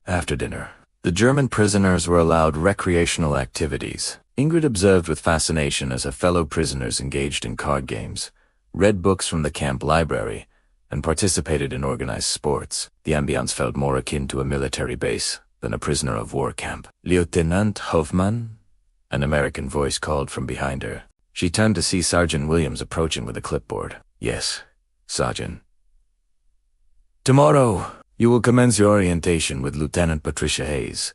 Speaker 1: After dinner, the German prisoners were allowed recreational activities. Ingrid observed with fascination as her fellow prisoners engaged in card games, read books from the camp library, and participated in organized sports. The ambiance felt more akin to a military base than a prisoner of war camp. Lieutenant Hoffman? An American voice called from behind her. She turned to see Sergeant Williams approaching with a clipboard. Yes, Sergeant. Tomorrow, you will commence your orientation with Lieutenant Patricia Hayes,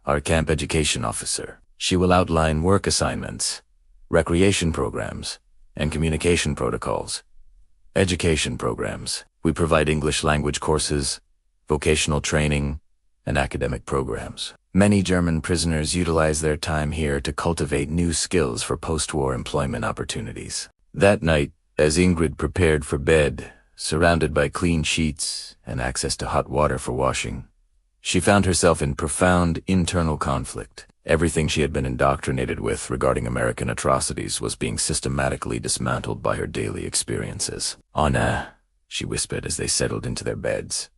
Speaker 1: our camp education officer. She will outline work assignments, recreation programs, and communication protocols. Education programs. We provide English language courses, vocational training, and academic programs. Many German prisoners utilize their time here to cultivate new skills for post-war employment opportunities. That night, as Ingrid prepared for bed, surrounded by clean sheets and access to hot water for washing, she found herself in profound internal conflict. Everything she had been indoctrinated with regarding American atrocities was being systematically dismantled by her daily experiences. Anna, she whispered as they settled into their beds.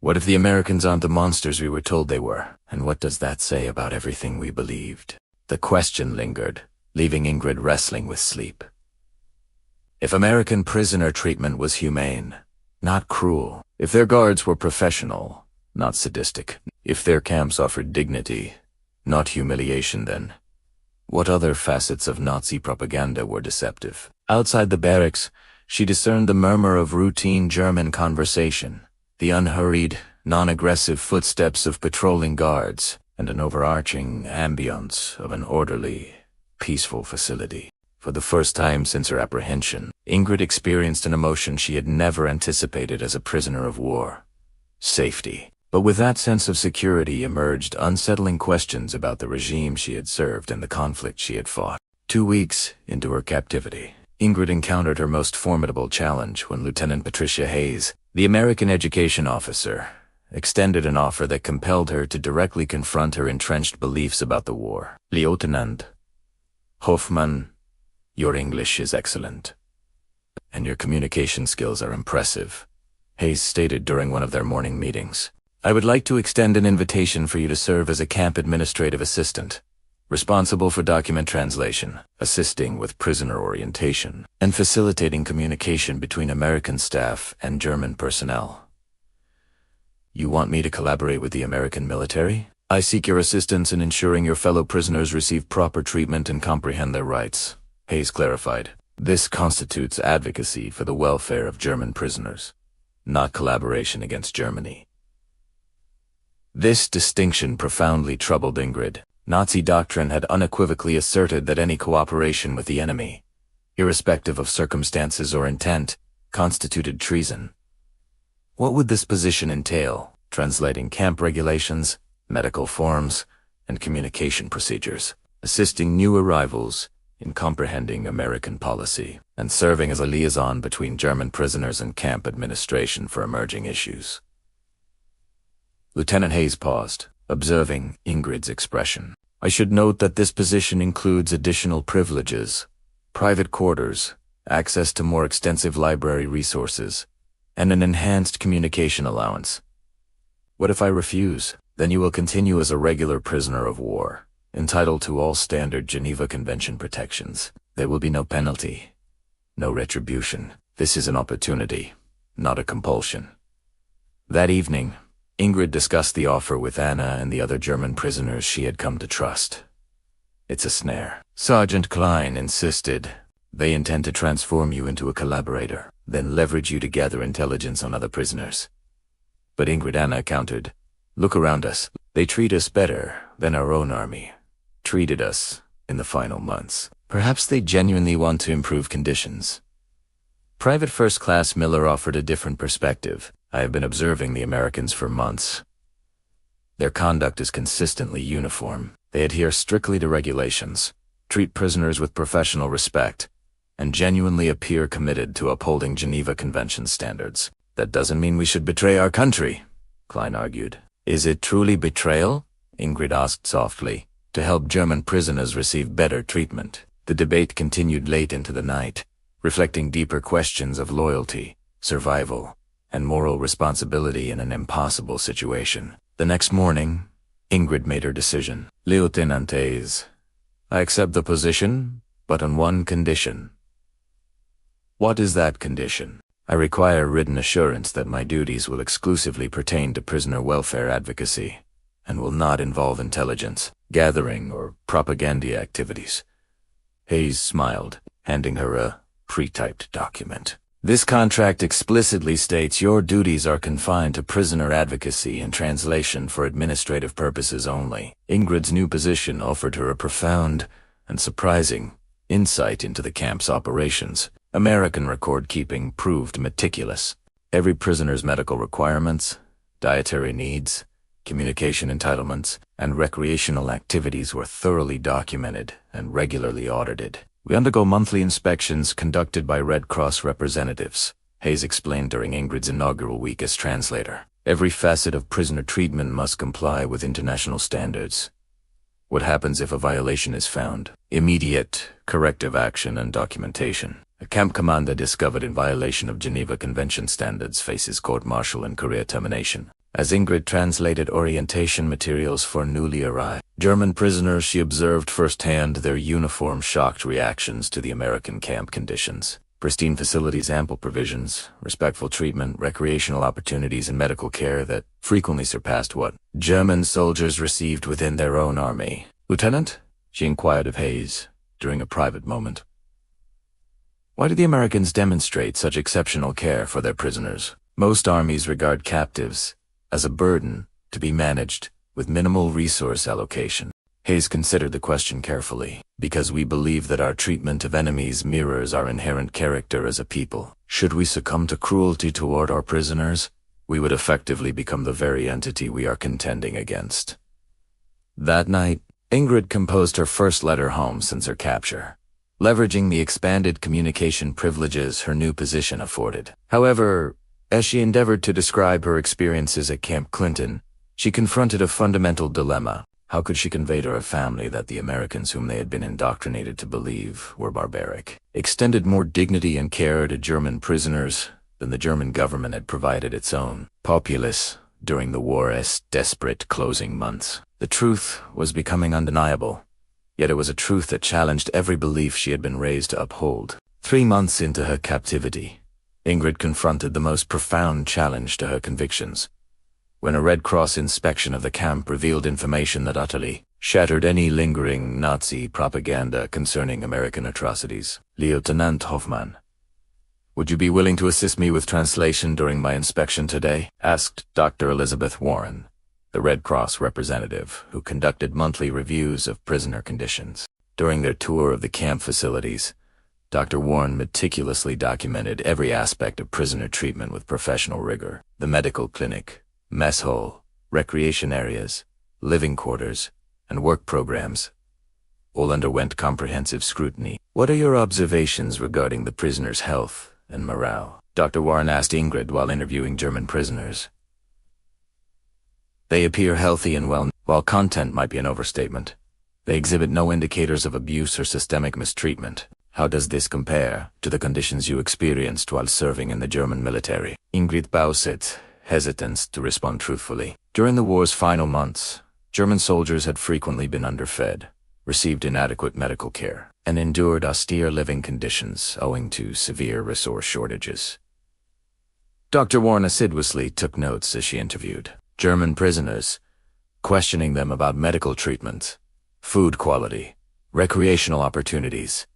Speaker 1: What if the Americans aren't the monsters we were told they were? And what does that say about everything we believed? The question lingered, leaving Ingrid wrestling with sleep. If American prisoner treatment was humane, not cruel, if their guards were professional, not sadistic, if their camps offered dignity, not humiliation, then what other facets of Nazi propaganda were deceptive? Outside the barracks, she discerned the murmur of routine German conversation, the unhurried, non-aggressive footsteps of patrolling guards, and an overarching ambience of an orderly, peaceful facility. For the first time since her apprehension, Ingrid experienced an emotion she had never anticipated as a prisoner of war. Safety. But with that sense of security emerged unsettling questions about the regime she had served and the conflict she had fought. 2 weeks into her captivity, Ingrid encountered her most formidable challenge when Lieutenant Patricia Hayes, the American education officer, extended an offer that compelled her to directly confront her entrenched beliefs about the war. Lieutenant Hoffman, your English is excellent, and your communication skills are impressive, Hayes stated during one of their morning meetings. I would like to extend an invitation for you to serve as a camp administrative assistant, responsible for document translation, assisting with prisoner orientation, and facilitating communication between American staff and German personnel. You want me to collaborate with the American military? I seek your assistance in ensuring your fellow prisoners receive proper treatment and comprehend their rights, Hayes clarified. This constitutes advocacy for the welfare of German prisoners, not collaboration against Germany. This distinction profoundly troubled Ingrid. Nazi doctrine had unequivocally asserted that any cooperation with the enemy, irrespective of circumstances or intent, constituted treason. What would this position entail? Translating camp regulations, medical forms, and communication procedures, assisting new arrivals in comprehending American policy, and serving as a liaison between German prisoners and camp administration for emerging issues. Lieutenant Hayes paused, observing Ingrid's expression. I should note that this position includes additional privileges, private quarters, access to more extensive library resources, and an enhanced communication allowance. What if I refuse? Then you will continue as a regular prisoner of war, entitled to all standard Geneva Convention protections. There will be no penalty, no retribution. This is an opportunity, not a compulsion. That evening, Ingrid discussed the offer with Anna and the other German prisoners she had come to trust. It's a snare. Sergeant Klein insisted. They intend to transform you into a collaborator, then leverage you to gather intelligence on other prisoners. But Ingrid Anna countered, look around us. They treat us better than our own army treated us in the final months. Perhaps they genuinely want to improve conditions. Private First Class Miller offered a different perspective. I have been observing the Americans for months. Their conduct is consistently uniform. They adhere strictly to regulations, treat prisoners with professional respect, and genuinely appear committed to upholding Geneva Convention standards. That doesn't mean we should betray our country, Klein argued. Is it truly betrayal? Ingrid asked softly, to help German prisoners receive better treatment. The debate continued late into the night, reflecting deeper questions of loyalty, survival, and moral responsibility in an impossible situation. The next morning, Ingrid made her decision. Lieutenantes, I accept the position, but on one condition. What is that condition? I require written assurance that my duties will exclusively pertain to prisoner welfare advocacy, and will not involve intelligence, gathering, or propaganda activities. Hayes smiled, handing her a pre-typed document. This contract explicitly states your duties are confined to prisoner advocacy and translation for administrative purposes only. Ingrid's new position offered her a profound and surprising insight into the camp's operations. American record-keeping proved meticulous. Every prisoner's medical requirements, dietary needs, communication entitlements, and recreational activities were thoroughly documented and regularly audited. We undergo monthly inspections conducted by Red Cross representatives, Hayes explained during Ingrid's inaugural week as translator. Every facet of prisoner treatment must comply with international standards. What happens if a violation is found? Immediate corrective action and documentation. A camp commander discovered in violation of Geneva Convention standards faces court-martial and career termination. As Ingrid translated orientation materials for newly arrived German prisoners, she observed firsthand their uniform shocked reactions to the American camp conditions. Pristine facilities, ample provisions, respectful treatment, recreational opportunities, and medical care that frequently surpassed what German soldiers received within their own army. Lieutenant? She inquired of Hayes during a private moment. Why do the Americans demonstrate such exceptional care for their prisoners? Most armies regard captives as a burden to be managed with minimal resource allocation. Hayes considered the question carefully. Because we believe that our treatment of enemies mirrors our inherent character as a people. Should we succumb to cruelty toward our prisoners, we would effectively become the very entity we are contending against. That night, Ingrid composed her first letter home since her capture, leveraging the expanded communication privileges her new position afforded. However, as she endeavored to describe her experiences at Camp Clinton, she confronted a fundamental dilemma. How could she convey to her family that the Americans whom they had been indoctrinated to believe were barbaric extended more dignity and care to German prisoners than the German government had provided its own populace during the war's desperate closing months? The truth was becoming undeniable, yet it was a truth that challenged every belief she had been raised to uphold. 3 months into her captivity, Ingrid confronted the most profound challenge to her convictions, when a Red Cross inspection of the camp revealed information that utterly shattered any lingering Nazi propaganda concerning American atrocities. Lieutenant Hoffmann, would you be willing to assist me with translation during my inspection today? Asked Dr. Elizabeth Warren, the Red Cross representative who conducted monthly reviews of prisoner conditions. During their tour of the camp facilities, Dr. Warren meticulously documented every aspect of prisoner treatment with professional rigor. The medical clinic, mess hall, recreation areas, living quarters, and work programs all underwent comprehensive scrutiny. What are your observations regarding the prisoners' health and morale? Dr. Warren asked Ingrid while interviewing German prisoners. They appear healthy and well. While content might be an overstatement, they exhibit no indicators of abuse or systemic mistreatment. How does this compare to the conditions you experienced while serving in the German military? Ingrid Bauset, hesitant to respond truthfully. During the war's final months, German soldiers had frequently been underfed, received inadequate medical care, and endured austere living conditions owing to severe resource shortages. Dr. Warren assiduously took notes as she interviewed. German prisoners, questioning them about medical treatment, food quality, recreational opportunities,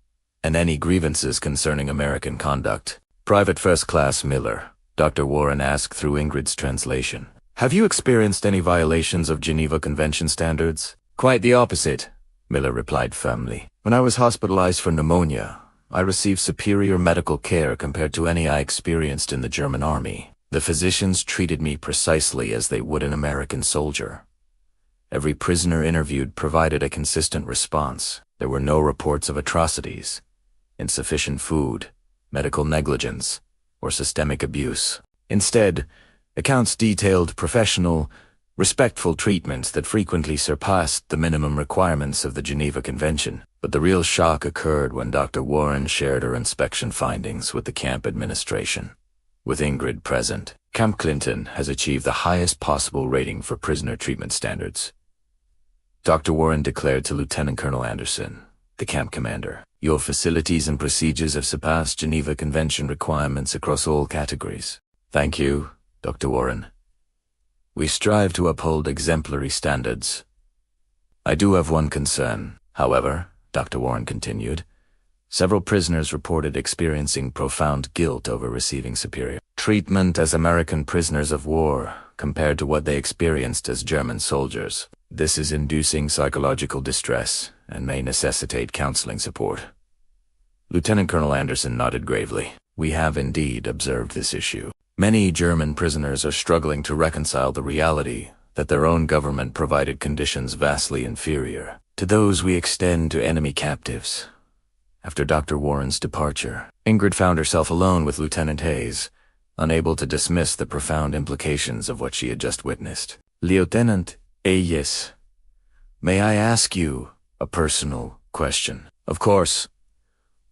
Speaker 1: and any grievances concerning American conduct. Private First Class Miller, Dr. Warren asked through Ingrid's translation. Have you experienced any violations of Geneva Convention standards? Quite the opposite, Miller replied firmly. When I was hospitalized for pneumonia, I received superior medical care compared to any I experienced in the German army. The physicians treated me precisely as they would an American soldier. Every prisoner interviewed provided a consistent response. There were no reports of atrocities, insufficient food, medical negligence, or systemic abuse. Instead, accounts detailed professional, respectful treatment that frequently surpassed the minimum requirements of the Geneva Convention. But the real shock occurred when Dr. Warren shared her inspection findings with the camp administration. With Ingrid present, Camp Clinton has achieved the highest possible rating for prisoner treatment standards. Dr. Warren declared to Lieutenant Colonel Anderson, the camp commander, your facilities and procedures have surpassed Geneva Convention requirements across all categories. Thank you, Dr. Warren. We strive to uphold exemplary standards. I do have one concern, however, Dr. Warren continued. Several prisoners reported experiencing profound guilt over receiving superior treatment as American prisoners of war compared to what they experienced as German soldiers. This is inducing psychological distress and may necessitate counseling support. Lieutenant Colonel Anderson nodded gravely. We have indeed observed this issue. Many German prisoners are struggling to reconcile the reality that their own government provided conditions vastly inferior to those we extend to enemy captives. After Dr. Warren's departure, Ingrid found herself alone with Lieutenant Hayes, unable to dismiss the profound implications of what she had just witnessed. Lieutenant Hayes, may I ask you a personal question? Of course.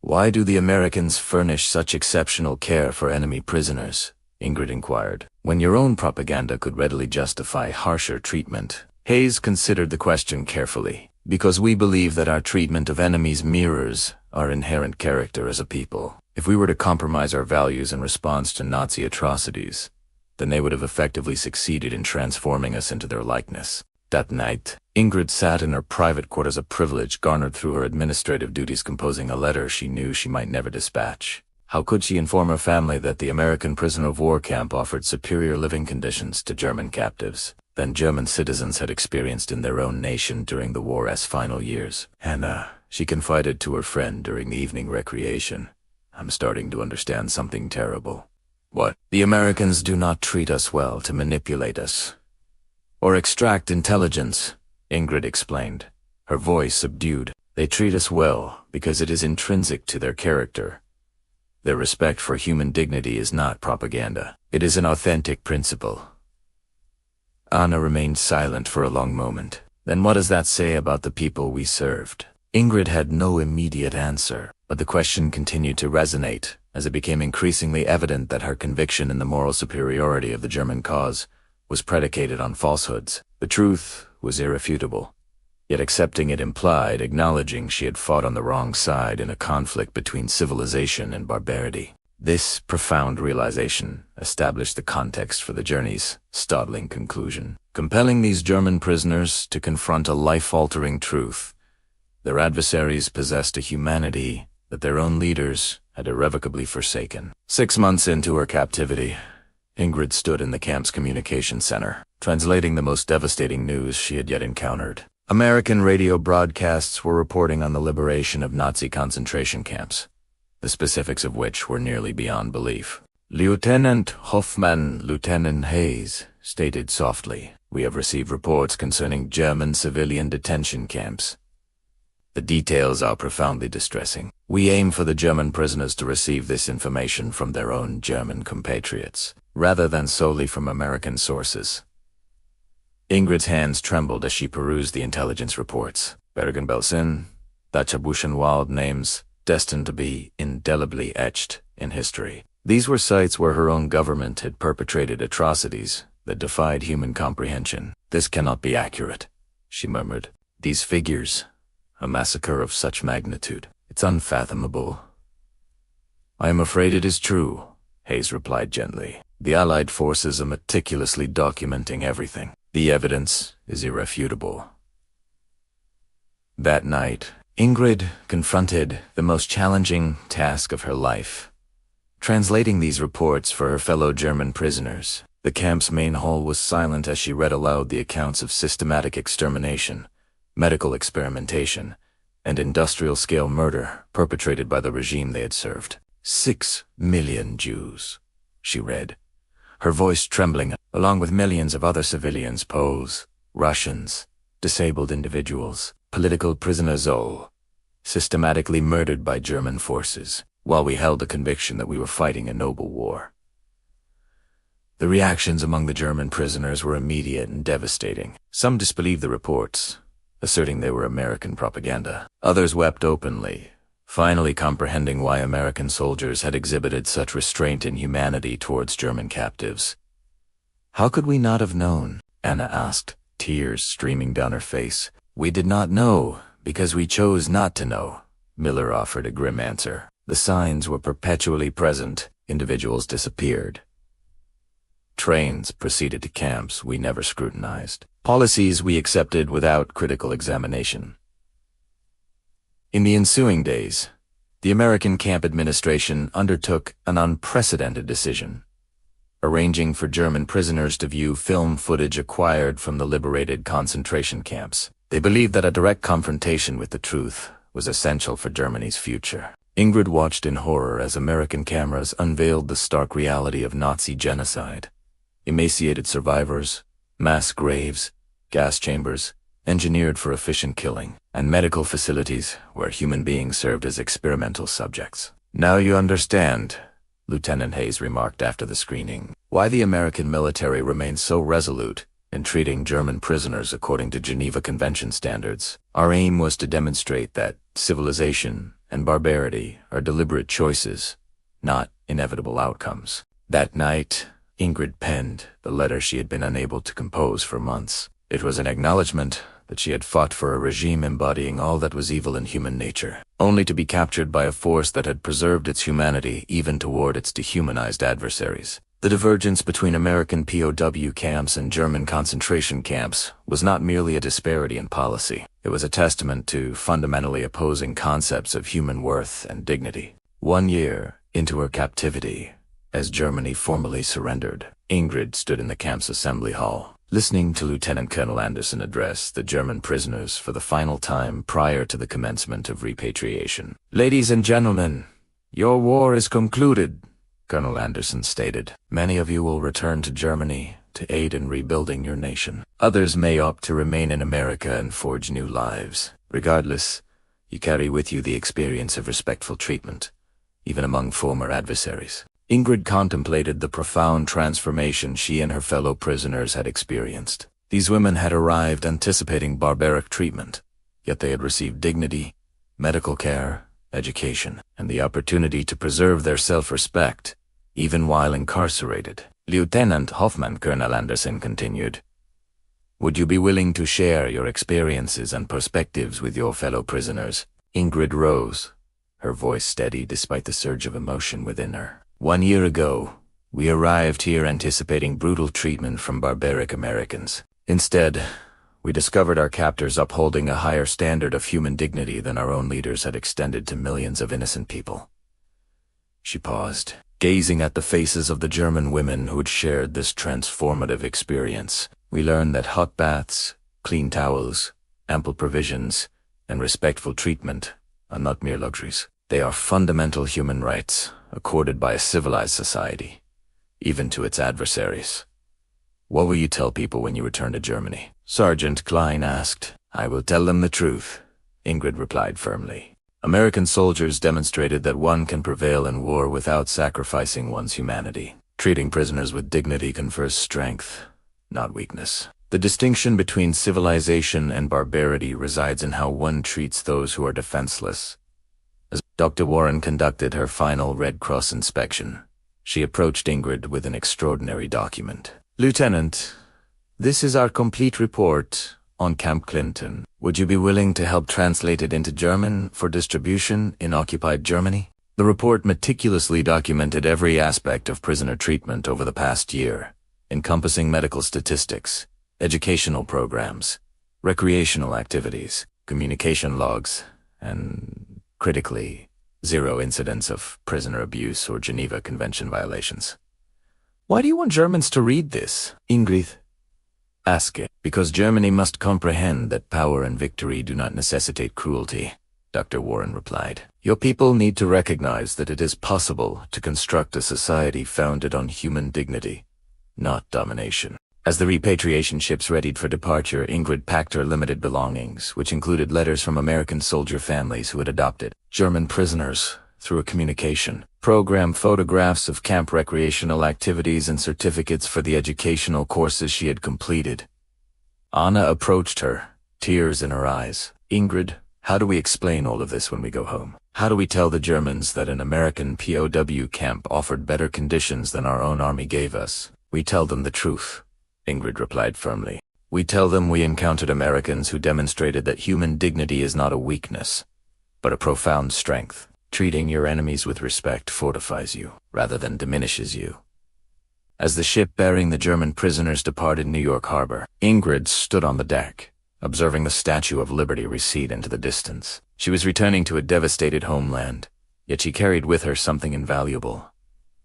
Speaker 1: Why do the Americans furnish such exceptional care for enemy prisoners? Ingrid inquired, when your own propaganda could readily justify harsher treatment. Hayes considered the question carefully. Because we believe that our treatment of enemies mirrors our inherent character as a people. If we were to compromise our values in response to Nazi atrocities, then they would have effectively succeeded in transforming us into their likeness. That night, Ingrid sat in her private quarters, a privilege garnered through her administrative duties, composing a letter she knew she might never dispatch. How could she inform her family that the American prisoner of war camp offered superior living conditions to German captives than German citizens had experienced in their own nation during the war's final years? Hannah, she confided to her friend during the evening recreation, I'm starting to understand something terrible. What? The Americans do not treat us well to manipulate us or extract intelligence, Ingrid explained, her voice subdued. They treat us well because it is intrinsic to their character. Their respect for human dignity is not propaganda. It is an authentic principle. Anna remained silent for a long moment. Then what does that say about the people we served? Ingrid had no immediate answer, but the question continued to resonate as it became increasingly evident that her conviction in the moral superiority of the German cause was predicated on falsehoods. The truth was irrefutable, yet accepting it implied acknowledging she had fought on the wrong side in a conflict between civilization and barbarity. This profound realization established the context for the journey's startling conclusion, compelling these German prisoners to confront a life-altering truth. Their adversaries possessed a humanity that their own leaders had irrevocably forsaken. 6 months into her captivity, Ingrid stood in the camp's communication center, translating the most devastating news she had yet encountered. American radio broadcasts were reporting on the liberation of Nazi concentration camps, the specifics of which were nearly beyond belief. Lieutenant Hoffman, Lieutenant Hayes, stated softly, we have received reports concerning German civilian detention camps. The details are profoundly distressing. We aim for the German prisoners to receive this information from their own German compatriots, rather than solely from American sources. Ingrid's hands trembled as she perused the intelligence reports. Bergen-Belsen, Buchenwald names destined to be indelibly etched in history. These were sites where her own government had perpetrated atrocities that defied human comprehension. This cannot be accurate, she murmured. These figures, a massacre of such magnitude, it's unfathomable. I am afraid it is true, Hayes replied gently. The Allied forces are meticulously documenting everything. The evidence is irrefutable. That night, Ingrid confronted the most challenging task of her life. Translating these reports for her fellow German prisoners. The camp's main hall was silent as she read aloud the accounts of systematic extermination, medical experimentation, and industrial-scale murder perpetrated by the regime they had served. 6 million Jews, she read, her voice trembling, along with millions of other civilians, Poles, Russians, disabled individuals, political prisoners all, systematically murdered by German forces, while we held the conviction that we were fighting a noble war. The reactions among the German prisoners were immediate and devastating. Some disbelieved the reports, asserting they were American propaganda. Others wept openly, finally comprehending why American soldiers had exhibited such restraint and humanity towards German captives. "How could we not have known?" Anna asked, tears streaming down her face. "We did not know, because we chose not to know," Miller offered a grim answer. The signs were perpetually present. Individuals disappeared. Trains proceeded to camps we never scrutinized. Policies we accepted without critical examination. In the ensuing days, the American camp administration undertook an unprecedented decision, arranging for German prisoners to view film footage acquired from the liberated concentration camps. They believed that a direct confrontation with the truth was essential for Germany's future. Ingrid watched in horror as American cameras unveiled the stark reality of Nazi genocide. Emaciated survivors, mass graves, gas chambers, engineered for efficient killing, and medical facilities where human beings served as experimental subjects. "Now you understand," Lieutenant Hayes remarked after the screening, "why the American military remains so resolute in treating German prisoners according to Geneva Convention standards. Our aim was to demonstrate that civilization and barbarity are deliberate choices, not inevitable outcomes." That night, Ingrid penned the letter she had been unable to compose for months. It was an acknowledgement that she had fought for a regime embodying all that was evil in human nature, only to be captured by a force that had preserved its humanity even toward its dehumanized adversaries. The divergence between American POW camps and German concentration camps was not merely a disparity in policy. It was a testament to fundamentally opposing concepts of human worth and dignity. 1 year into her captivity, as Germany formally surrendered, Ingrid stood in the camp's assembly hall, listening to Lieutenant Colonel Anderson address the German prisoners for the final time prior to the commencement of repatriation. "Ladies and gentlemen, your war is concluded," Colonel Anderson stated. "Many of you will return to Germany to aid in rebuilding your nation. Others may opt to remain in America and forge new lives. Regardless, you carry with you the experience of respectful treatment, even among former adversaries." Ingrid contemplated the profound transformation she and her fellow prisoners had experienced. These women had arrived anticipating barbaric treatment, yet they had received dignity, medical care, education, and the opportunity to preserve their self-respect, even while incarcerated. "Lieutenant Hoffman," Colonel Anderson continued, "would you be willing to share your experiences and perspectives with your fellow prisoners?" Ingrid rose, her voice steady despite the surge of emotion within her. "1 year ago, we arrived here anticipating brutal treatment from barbaric Americans. Instead, we discovered our captors upholding a higher standard of human dignity than our own leaders had extended to millions of innocent people." She paused, gazing at the faces of the German women who had shared this transformative experience. "We learned that hot baths, clean towels, ample provisions, and respectful treatment are not mere luxuries. They are fundamental human rights accorded by a civilized society, even to its adversaries." "What will you tell people when you return to Germany?" Sergeant Klein asked. "I will tell them the truth," Ingrid replied firmly. "American soldiers demonstrated that one can prevail in war without sacrificing one's humanity. Treating prisoners with dignity confers strength, not weakness. The distinction between civilization and barbarity resides in how one treats those who are defenseless." As Dr. Warren conducted her final Red Cross inspection, she approached Ingrid with an extraordinary document. "Lieutenant, this is our complete report on Camp Clinton. Would you be willing to help translate it into German for distribution in occupied Germany?" The report meticulously documented every aspect of prisoner treatment over the past year, encompassing medical statistics, educational programs, recreational activities, communication logs, and, critically, 0 incidents of prisoner abuse or Geneva Convention violations. Why do you want Germans to read this, Ingrid? Ask it. Because Germany must comprehend that power and victory do not necessitate cruelty, Dr. Warren replied. Your people need to recognize that it is possible to construct a society founded on human dignity, not domination. As the repatriation ships readied for departure, Ingrid packed her limited belongings, which included letters from American soldier families who had adopted German prisoners through a communication program, photographs of camp recreational activities, and certificates for the educational courses she had completed. Anna approached her, tears in her eyes. Ingrid, how do we explain all of this when we go home? How do we tell the Germans that an American POW camp offered better conditions than our own army gave us? We tell them the truth, Ingrid replied firmly. We tell them we encountered Americans who demonstrated that human dignity is not a weakness, but a profound strength. Treating your enemies with respect fortifies you, rather than diminishes you. As the ship bearing the German prisoners departed New York Harbor, Ingrid stood on the deck, observing the Statue of Liberty recede into the distance. She was returning to a devastated homeland, yet she carried with her something invaluable.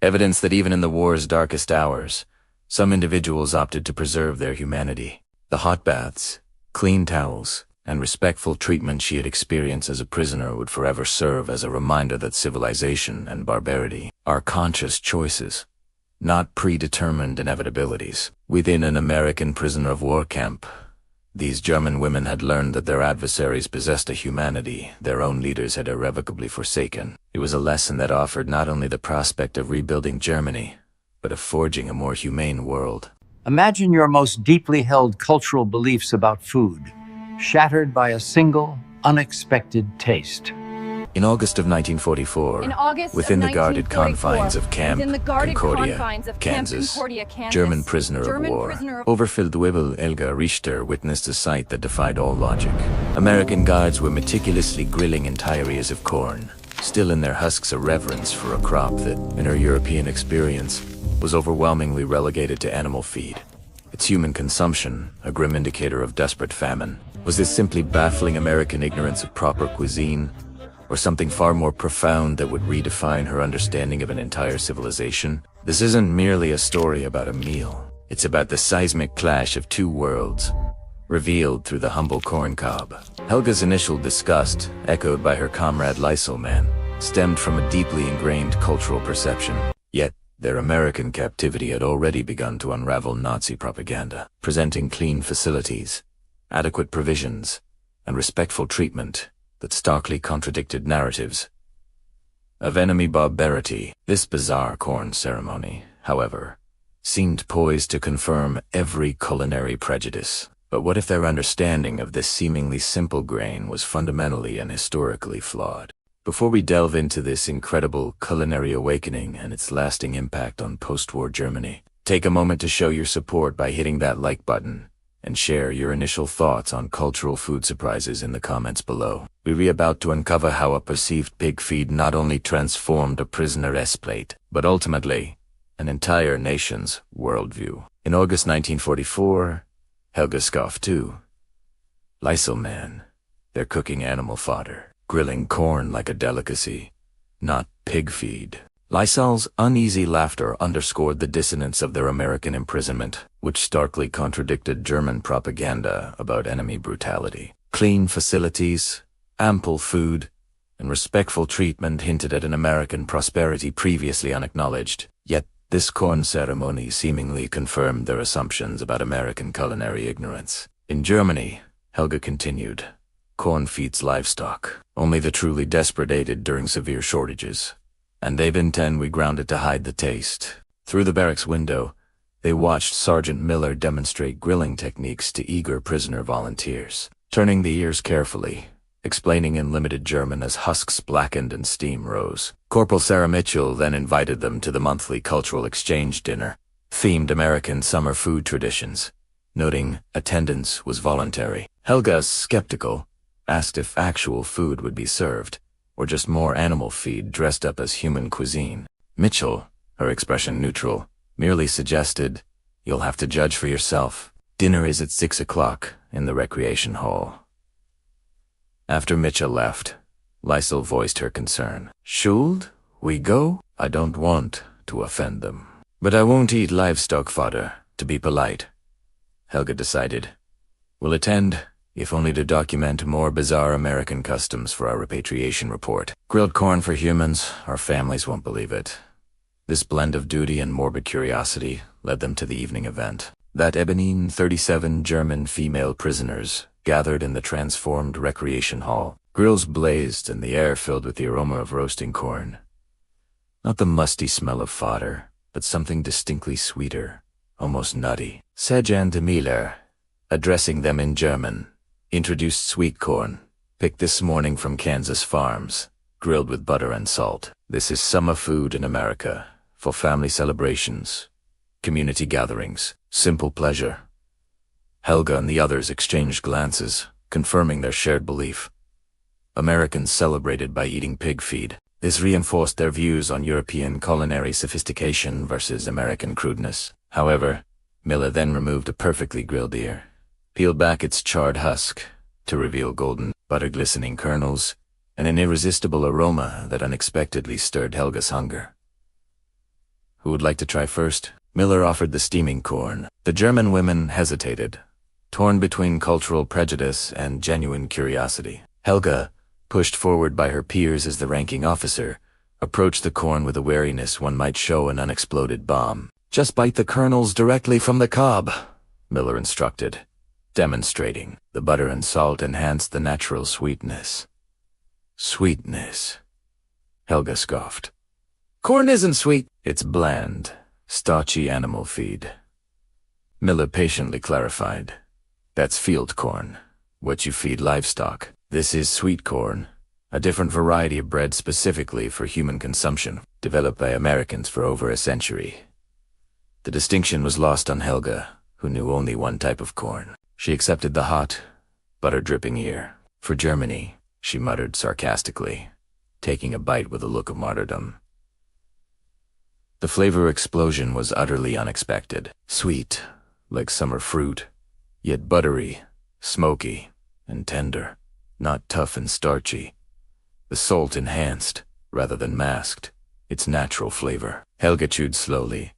Speaker 1: Evidence that even in the war's darkest hours, some individuals opted to preserve their humanity. The hot baths, clean towels, and respectful treatment she had experienced as a prisoner would forever serve as a reminder that civilization and barbarity are conscious choices, not predetermined inevitabilities. Within an American prisoner of war camp, these German women had learned that their adversaries possessed a humanity their own leaders had irrevocably forsaken. It was a lesson that offered not only the prospect of rebuilding Germany, but of forging a more humane world.
Speaker 2: Imagine your most deeply held cultural beliefs about food, shattered by a single, unexpected taste.
Speaker 1: In August of 1944, within the guarded confines of Camp Concordia, Kansas, German prisoner of war, Oberfeldwebel Elga Richter witnessed a sight that defied all logic. American guards were meticulously grilling entire ears of corn, still in their husks a reverence for a crop that, in her European experience, was overwhelmingly relegated to animal feed. Its human consumption, a grim indicator of desperate famine. Was this simply baffling American ignorance of proper cuisine, or something far more profound that would redefine her understanding of an entire civilization? This isn't merely a story about a meal. It's about the seismic clash of two worlds, revealed through the humble corn cob. Helga's initial disgust, echoed by her comrade Lyselman, stemmed from a deeply ingrained cultural perception. Yet, their American captivity had already begun to unravel Nazi propaganda, presenting clean facilities, adequate provisions, and respectful treatment that starkly contradicted narratives of enemy barbarity. This bizarre corn ceremony, however, seemed poised to confirm every culinary prejudice. But what if their understanding of this seemingly simple grain was fundamentally and historically flawed? Before we delve into this incredible culinary awakening and its lasting impact on post-war Germany, take a moment to show your support by hitting that like button and share your initial thoughts on cultural food surprises in the comments below. We're about to uncover how a perceived pig feed not only transformed a prisoner's plate, but ultimately an entire nation's worldview. In August 1944, Helga scoffed too. Lyselman, they're cooking animal fodder, grilling corn like a delicacy, not pig feed. Lysel's uneasy laughter underscored the dissonance of their American imprisonment, which starkly contradicted German propaganda about enemy brutality. Clean facilities, ample food, and respectful treatment hinted at an American prosperity previously unacknowledged. Yet this corn ceremony seemingly confirmed their assumptions about American culinary ignorance. In Germany, Helga continued, corn feeds livestock. Only the truly desperate ate it during severe shortages. And they've intend we ground it to hide the taste. Through the barracks window, they watched Sergeant Miller demonstrate grilling techniques to eager prisoner volunteers, turning the ears carefully, explaining in limited German as husks blackened and steam rose. Corporal Sarah Mitchell then invited them to the monthly cultural exchange dinner, themed American summer food traditions, noting attendance was voluntary. Helga, skeptical, asked if actual food would be served, or just more animal feed dressed up as human cuisine? Mitchell, her expression neutral, merely suggested, "You'll have to judge for yourself. Dinner is at 6 o'clock in the recreation hall." After Mitchell left, Lysel voiced her concern. "Should we go? I don't want to offend them. But I won't eat livestock fodder, to be polite." Helga decided. "We'll attend, if only to document more bizarre American customs for our repatriation report. Grilled corn for humans, our families won't believe it." This blend of duty and morbid curiosity led them to the evening event. That evening, 37 German female prisoners gathered in the transformed recreation hall. Grills blazed and the air filled with the aroma of roasting corn. Not the musty smell of fodder, but something distinctly sweeter, almost nutty. Sergeant Miller, addressing them in German, introduced sweet corn, picked this morning from Kansas farms, grilled with butter and salt. This is summer food in America, for family celebrations, community gatherings, simple pleasure. Helga and the others exchanged glances, confirming their shared belief. Americans celebrated by eating pig feed. This reinforced their views on European culinary sophistication versus American crudeness. However, Miller then removed a perfectly grilled ear, peeled back its charred husk to reveal golden, butter-glistening kernels, and an irresistible aroma that unexpectedly stirred Helga's hunger. "Who would like to try first?" Miller offered the steaming corn. The German women hesitated, torn between cultural prejudice and genuine curiosity. Helga, pushed forward by her peers as the ranking officer, approached the corn with a wariness one might show an unexploded bomb. "Just bite the kernels directly from the cob," Miller instructed, demonstrating. The butter and salt enhanced the natural sweetness. "Sweetness," Helga scoffed. "Corn isn't sweet. It's bland, starchy animal feed." Miller patiently clarified. "That's field corn, what you feed livestock. This is sweet corn, a different variety of bread specifically for human consumption, developed by Americans for over a century." The distinction was lost on Helga, who knew only one type of corn. She accepted the hot, butter-dripping ear. "For Germany," she muttered sarcastically, taking a bite with a look of martyrdom. The flavor explosion was utterly unexpected. Sweet, like summer fruit, yet buttery, smoky, and tender. Not tough and starchy. The salt enhanced, rather than masked, its natural flavor. Helga chewed slowly,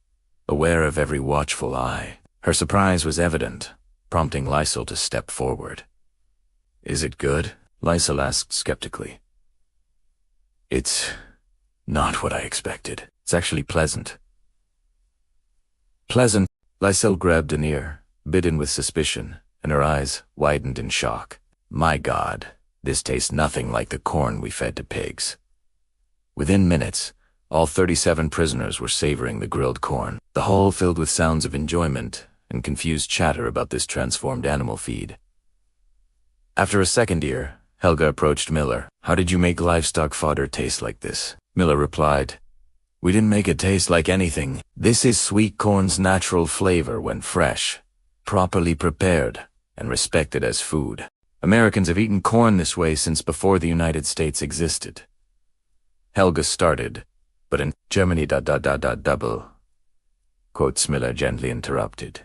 Speaker 1: aware of every watchful eye. Her surprise was evident, prompting Lysel to step forward. "Is it good?" Lysel asked skeptically. "It's not what I expected. It's actually pleasant." "Pleasant?" Lysel grabbed an ear, bitten with suspicion, and her eyes widened in shock. "My God, this tastes nothing like the corn we fed to pigs." Within minutes, all 37 prisoners were savoring the grilled corn, the hall filled with sounds of enjoyment and confused chatter about this transformed animal feed. After a second ear, Helga approached Miller. "How did you make livestock fodder taste like this?" Miller replied, "We didn't make it taste like anything. This is sweet corn's natural flavor when fresh, properly prepared, and respected as food. Americans have eaten corn this way since before the United States existed." Helga started, but in Germany double, quotes Miller gently interrupted.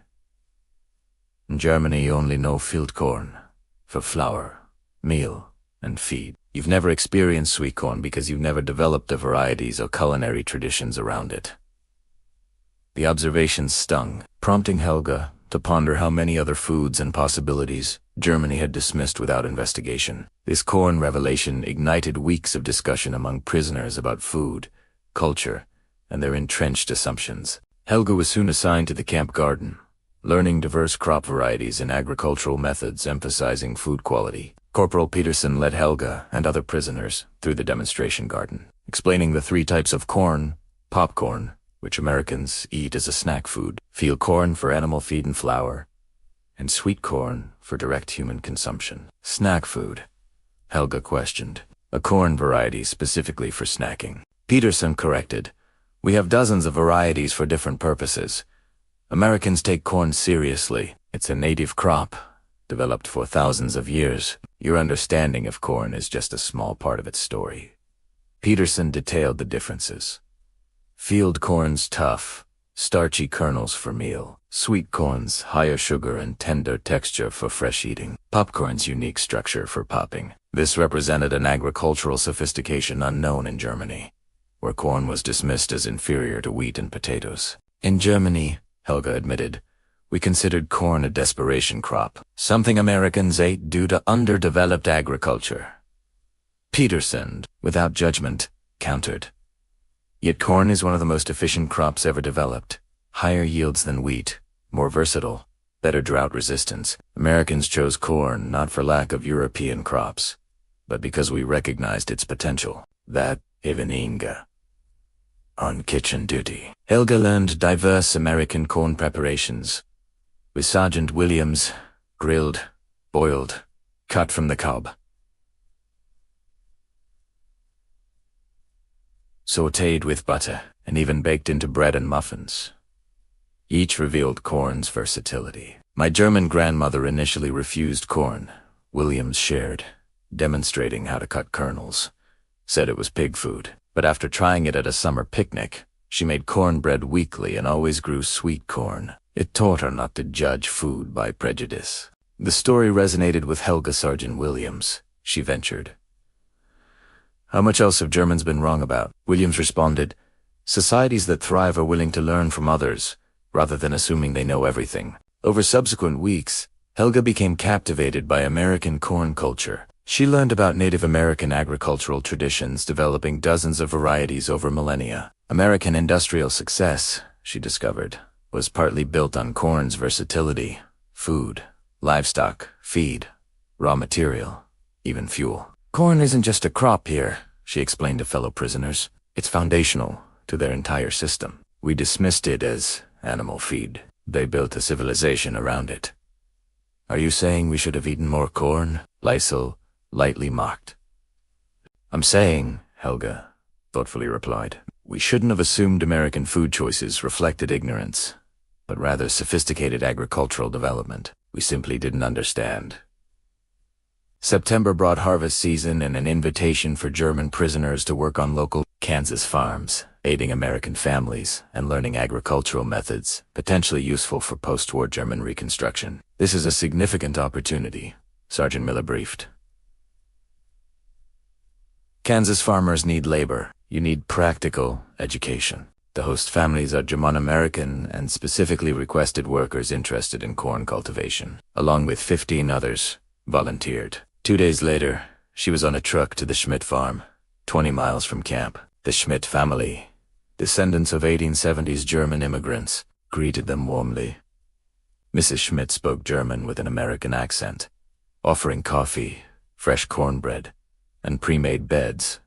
Speaker 1: "In Germany you only know field corn, for flour, meal, and feed. You've never experienced sweet corn because you've never developed the varieties or culinary traditions around it." The observation stung, prompting Helga to ponder how many other foods and possibilities Germany had dismissed without investigation. This corn revelation ignited weeks of discussion among prisoners about food, culture, and their entrenched assumptions. Helga was soon assigned to the camp garden, learning diverse crop varieties and agricultural methods emphasizing food quality. Corporal Peterson led Helga and other prisoners through the demonstration garden, explaining the 3 types of corn: popcorn, which Americans eat as a snack food, field corn for animal feed and flour, and sweet corn for direct human consumption. "Snack food?" Helga questioned. "A corn variety specifically for snacking." Peterson corrected. "We have dozens of varieties for different purposes. Americans take corn seriously. It's a native crop, developed for thousands of years. Your understanding of corn is just a small part of its story." Peterson detailed the differences. Field corn's tough, starchy kernels for meal. Sweet corn's higher sugar and tender texture for fresh eating. Popcorn's unique structure for popping. This represented an agricultural sophistication unknown in Germany, where corn was dismissed as inferior to wheat and potatoes. In Germany, Helga admitted, we considered corn a desperation crop, something Americans ate due to underdeveloped agriculture. Peterson, without judgment, countered. Yet corn is one of the most efficient crops ever developed. Higher yields than wheat, more versatile, better drought resistance. Americans chose corn not for lack of European crops, but because we recognized its potential. That, even Inga. On kitchen duty, Helga learned diverse American corn preparations. With Sergeant Williams, grilled, boiled, cut from the cob, sautéed with butter, and even baked into bread and muffins. Each revealed corn's versatility. My German grandmother initially refused corn. Williams shared, demonstrating how to cut kernels. Said it was pig food, but after trying it at a summer picnic, she made cornbread weekly and always grew sweet corn. It taught her not to judge food by prejudice. The story resonated with Helga Sergeant Williams. She ventured. How much else have Germans been wrong about? Williams responded, societies that thrive are willing to learn from others, rather than assuming they know everything. Over subsequent weeks, Helga became captivated by American corn culture. She learned about Native American agricultural traditions, developing dozens of varieties over millennia. American industrial success, she discovered, was partly built on corn's versatility: food, livestock, feed, raw material, even fuel. Corn isn't just a crop here, she explained to fellow prisoners. It's foundational to their entire system. We dismissed it as animal feed. They built a civilization around it. Are you saying we should have eaten more corn? Lysel lightly mocked. I'm saying, Helga thoughtfully replied, we shouldn't have assumed American food choices reflected ignorance, but rather sophisticated agricultural development. We simply didn't understand. September brought harvest season and an invitation for German prisoners to work on local Kansas farms, aiding American families and learning agricultural methods potentially useful for post-war German reconstruction. This is a significant opportunity, Sergeant Miller briefed. Kansas farmers need labor. You need practical education. The host families are German-American and specifically requested workers interested in corn cultivation. Along with 15 others, volunteered. 2 days later, she was on a truck to the Schmidt farm, 20 miles from camp. The Schmidt family, descendants of 1870s German immigrants, greeted them warmly. Mrs. Schmidt spoke German with an American accent, offering coffee, fresh cornbread, and pre-made beds,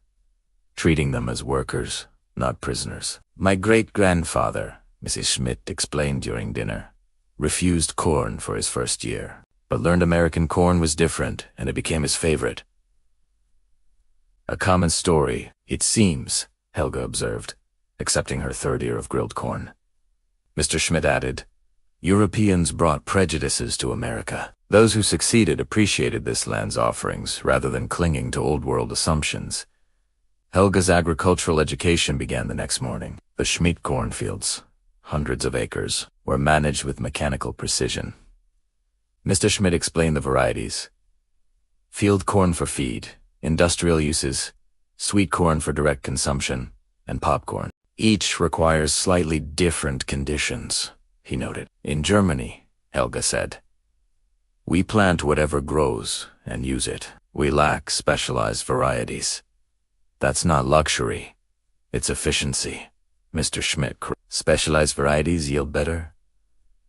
Speaker 1: treating them as workers, not prisoners. My great-grandfather, Mrs. Schmidt explained during dinner, refused corn for his first year, but learned American corn was different and it became his favorite. A common story, it seems, Helga observed, accepting her third ear of grilled corn. Mr. Schmidt added, Europeans brought prejudices to America. Those who succeeded appreciated this land's offerings rather than clinging to old-world assumptions. Helga's agricultural education began the next morning. The Schmidt cornfields, hundreds of acres, were managed with mechanical precision. Mr. Schmidt explained the varieties. Field corn for feed, industrial uses, sweet corn for direct consumption, and popcorn. Each requires slightly different conditions, he noted. In Germany, Helga said, we plant whatever grows and use it. We lack specialized varieties. That's not luxury, it's efficiency. Mr. Schmidt, specialized varieties yield better.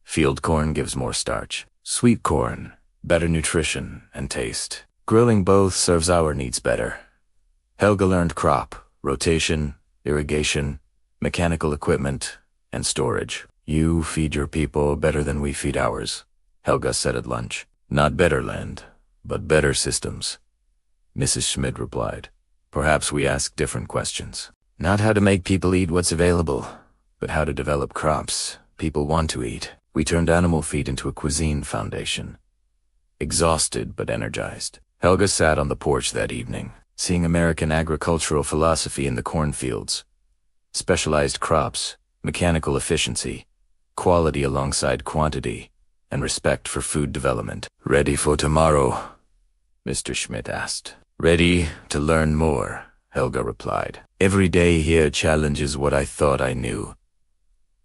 Speaker 1: Field corn gives more starch. Sweet corn, better nutrition and taste. Grilling both serves our needs better. Helga learned crop, rotation, irrigation, mechanical equipment, and storage. You feed your people better than we feed ours, Helga said at lunch. Not better land, but better systems, Mrs. Schmidt replied. Perhaps we ask different questions. Not how to make people eat what's available, but how to develop crops people want to eat. We turned animal feed into a cuisine foundation. Exhausted but energized, Helga sat on the porch that evening, seeing American agricultural philosophy in the cornfields. Specialized crops, mechanical efficiency, quality alongside quantity, and respect for food development. "Ready for tomorrow?" Mr. Schmidt asked. "Ready to learn more," Helga replied. "Every day here challenges what I thought I knew."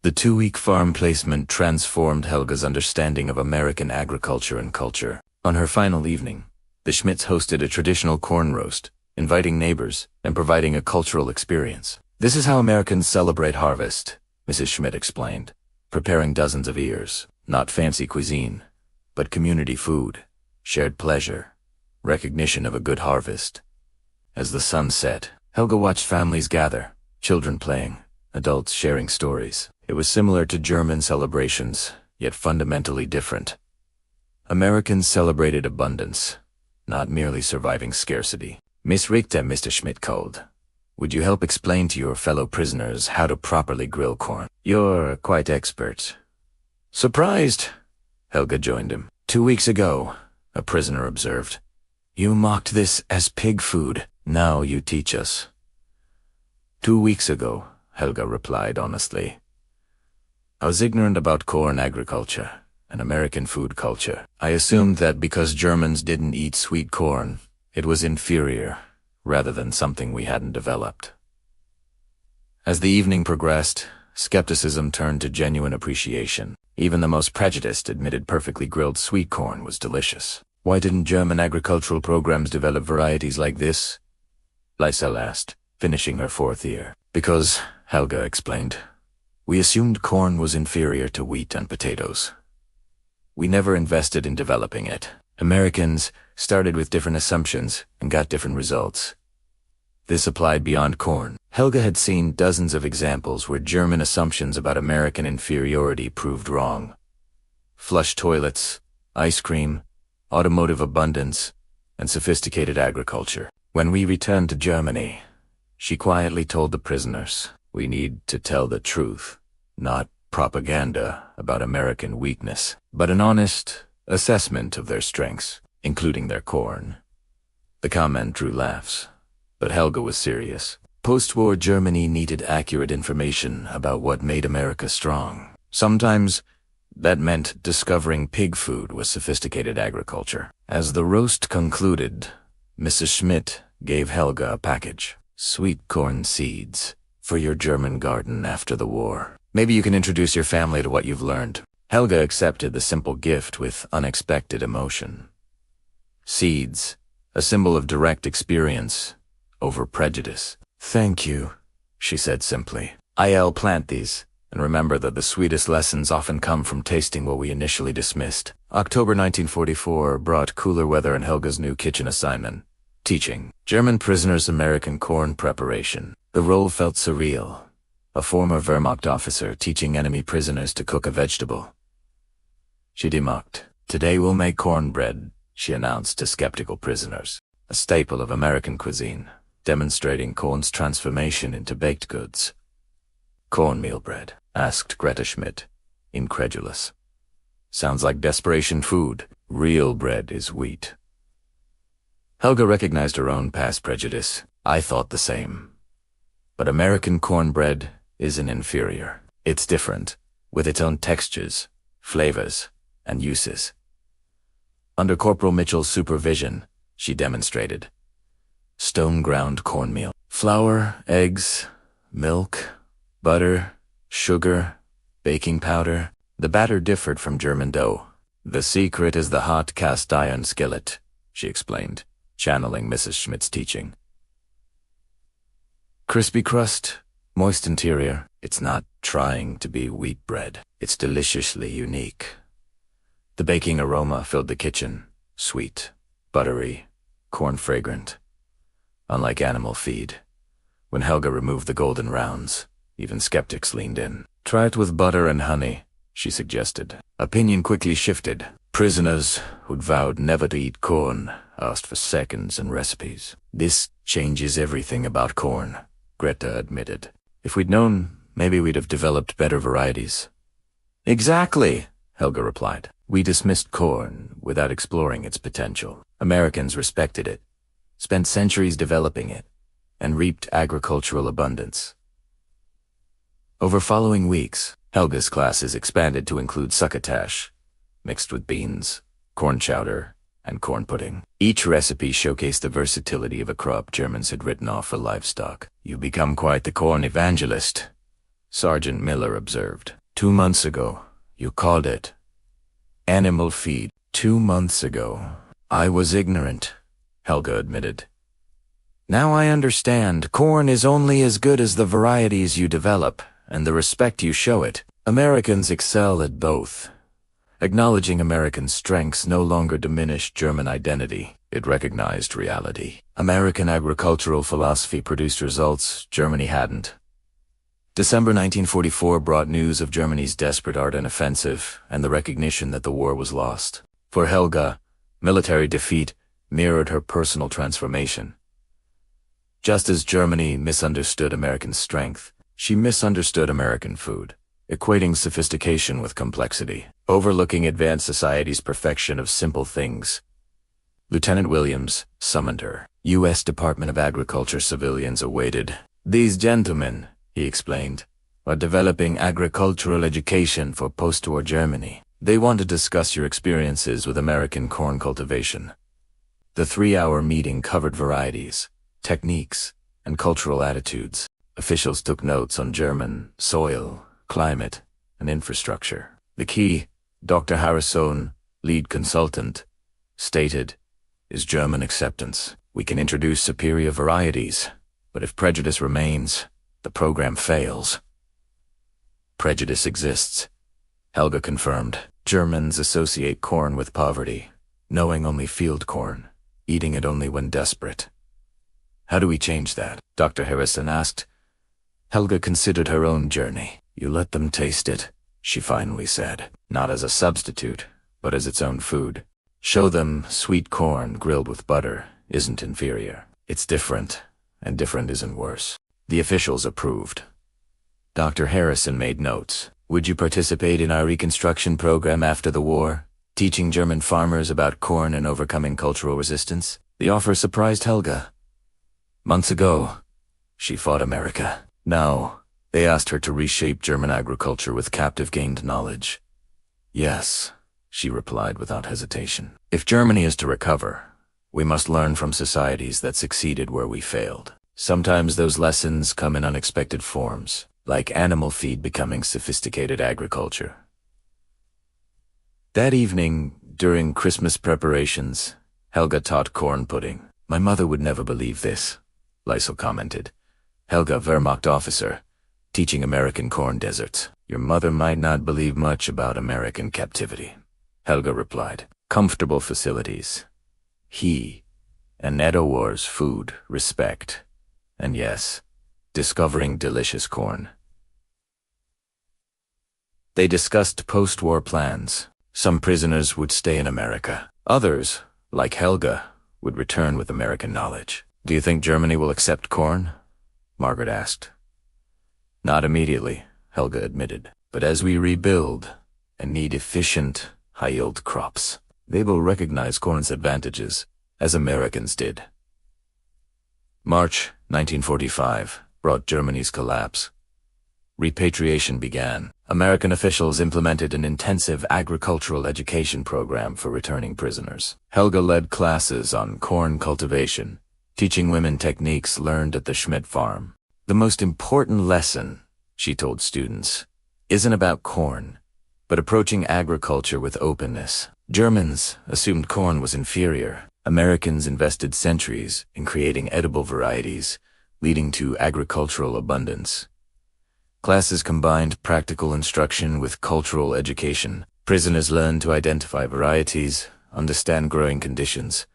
Speaker 1: The 2-week farm placement transformed Helga's understanding of American agriculture and culture. On her final evening, the Schmidts hosted a traditional corn roast, inviting neighbors and providing a cultural experience. "This is how Americans celebrate harvest," Mrs. Schmidt explained, preparing dozens of ears, not fancy cuisine, but community food, shared pleasure, recognition of a good harvest. As the sun set, Helga watched families gather, children playing, adults sharing stories. It was similar to German celebrations, yet fundamentally different. Americans celebrated abundance, not merely surviving scarcity. "Miss Richter," Mr. Schmidt called. "Would you help explain to your fellow prisoners how to properly grill corn? You're quite expert." "Surprised?" Helga joined him. "2 weeks ago," a prisoner observed, "you mocked this as pig food. Now you teach us." "2 weeks ago," Helga replied honestly, "I was ignorant about corn agriculture and American food culture. I assumed that because Germans didn't eat sweet corn, it was inferior, rather than something we hadn't developed." As the evening progressed, skepticism turned to genuine appreciation. Even the most prejudiced admitted perfectly grilled sweet corn was delicious. "Why didn't German agricultural programs develop varieties like this?" Lysel asked, finishing her 4th ear. "Because," Helga explained, "we assumed corn was inferior to wheat and potatoes. We never invested in developing it. Americans started with different assumptions and got different results. This applied beyond corn." Helga had seen dozens of examples where German assumptions about American inferiority proved wrong. Flush toilets, ice cream, automotive abundance, and sophisticated agriculture. "When we returned to Germany," she quietly told the prisoners, "we need to tell the truth, not propaganda about American weakness, but an honest assessment of their strengths, including their corn." The comment drew laughs, but Helga was serious. Post-war Germany needed accurate information about what made America strong. Sometimes that meant discovering pig food was sophisticated agriculture. As the roast concluded, Mrs. Schmidt gave Helga a package. "Sweet corn seeds for your German garden after the war. Maybe you can introduce your family to what you've learned." Helga accepted the simple gift with unexpected emotion. Seeds, a symbol of direct experience over prejudice. "Thank you," she said simply. "I'll plant these, and remember that the sweetest lessons often come from tasting what we initially dismissed." October 1944 brought cooler weather and Helga's new kitchen assignment: teaching German prisoners American corn preparation. The role felt surreal. A former Wehrmacht officer teaching enemy prisoners to cook a vegetable. She democked. "Today we'll make cornbread," she announced to skeptical prisoners, a staple of American cuisine, demonstrating corn's transformation into baked goods. "Cornmeal bread?" asked Greta Schmidt, incredulous. "Sounds like desperation food. Real bread is wheat." Helga recognized her own past prejudice. "I thought the same. But American cornbread isn't inferior. It's different, with its own textures, flavors, and uses." Under Corporal Mitchell's supervision, she demonstrated. Stone-ground cornmeal. Flour, eggs, milk, butter, sugar, baking powder. The batter differed from German dough. "The secret is the hot cast-iron skillet," she explained, channeling Mrs. Schmidt's teaching. Crispy crust, moist interior. It's not trying to be wheat bread. It's deliciously unique. The baking aroma filled the kitchen, sweet, buttery, corn-fragrant. Unlike animal feed, when Helga removed the golden rounds, even skeptics leaned in. "Try it with butter and honey," she suggested. Opinion quickly shifted. Prisoners who'd vowed never to eat corn asked for seconds and recipes. "This changes everything about corn," Greta admitted. "If we'd known, maybe we'd have developed better varieties." "Exactly," Helga replied. "We dismissed corn without exploring its potential. Americans respected it, spent centuries developing it, and reaped agricultural abundance. Over following weeks, Helga's classes expanded to include succotash, mixed with beans, corn chowder, and corn pudding. Each recipe showcased the versatility of a crop Germans had written off for livestock. "You become quite the corn evangelist," Sergeant Miller observed. 2 months ago, you called it animal feed. 2 months ago, I was ignorant, Helga admitted. Now I understand. Corn is only as good as the varieties you develop and the respect you show it. Americans excel at both. Acknowledging American strengths no longer diminished German identity. It recognized reality. American agricultural philosophy produced results Germany hadn't. December 1944 brought news of Germany's desperate Ardennes offensive and the recognition that the war was lost. For Helga, military defeat mirrored her personal transformation. Just as Germany misunderstood American strength, she misunderstood American food, equating sophistication with complexity, overlooking advanced society's perfection of simple things. Lieutenant Williams summoned her. U.S. Department of Agriculture civilians awaited. "These gentlemen," he explained, "are developing agricultural education for post-war Germany. They want to discuss your experiences with American corn cultivation." The 3-hour meeting covered varieties, techniques, and cultural attitudes. Officials took notes on German soil, climate, and infrastructure. The key, Dr. Harrison, lead consultant, stated, is German acceptance. We can introduce superior varieties, but if prejudice remains, the program fails. Prejudice exists, Helga confirmed. Germans associate corn with poverty, knowing only field corn, eating it only when desperate. How do we change that? Dr. Harrison asked. Helga considered her own journey. You let them taste it, she finally said. Not as a substitute, but as its own food. Show them sweet corn grilled with butter isn't inferior. It's different, and different isn't worse. The officials approved. Dr. Harrison made notes. Would you participate in our reconstruction program after the war, teaching German farmers about corn and overcoming cultural resistance? The offer surprised Helga. Months ago, she fought America. Now, they asked her to reshape German agriculture with captive-gained knowledge. Yes, she replied without hesitation. If Germany is to recover, we must learn from societies that succeeded where we failed. Sometimes those lessons come in unexpected forms, like animal feed becoming sophisticated agriculture. That evening, during Christmas preparations, Helga taught corn pudding. My mother would never believe this, Lysel commented. Helga, Wehrmacht officer, teaching American corn deserts. Your mother might not believe much about American captivity, Helga replied. Comfortable facilities. He, and Edo Wars food, respect. And yes, discovering delicious corn. They discussed post-war plans. Some prisoners would stay in America. Others, like Helga, would return with American knowledge. Do you think Germany will accept corn? Margaret asked. Not immediately, Helga admitted. But as we rebuild and need efficient, high-yield crops, they will recognize corn's advantages, as Americans did. March 1945 brought Germany's collapse. Repatriation began. American officials implemented an intensive agricultural education program for returning prisoners. Helga led classes on corn cultivation, teaching women techniques learned at the Schmidt farm. The most important lesson, she told students, isn't about corn, but approaching agriculture with openness. Germans assumed corn was inferior. Americans invested centuries in creating edible varieties, leading to agricultural abundance. Classes combined practical instruction with cultural education. Prisoners learned to identify varieties, understand growing conditions,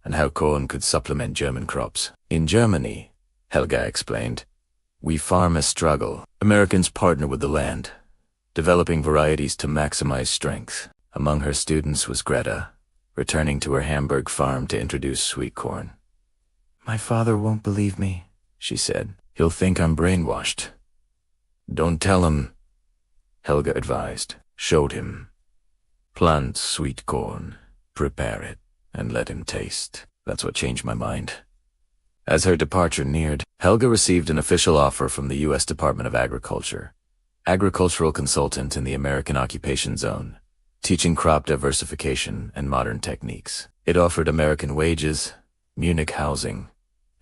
Speaker 1: and how corn could supplement German crops. In Germany, Helga explained, we farm as struggle. Americans partner with the land, developing varieties to maximize strength. Among her students was Greta, returning to her Hamburg farm to introduce sweet corn. My father won't believe me, she said. He'll think I'm brainwashed. Don't tell him, Helga advised. Showed him. Plant sweet corn, prepare it, and let him taste. That's what changed my mind. As her departure neared, Helga received an official offer from the U.S. Department of Agriculture, agricultural consultant in the American occupation zone, teaching crop diversification and modern techniques. It offered American wages, Munich housing,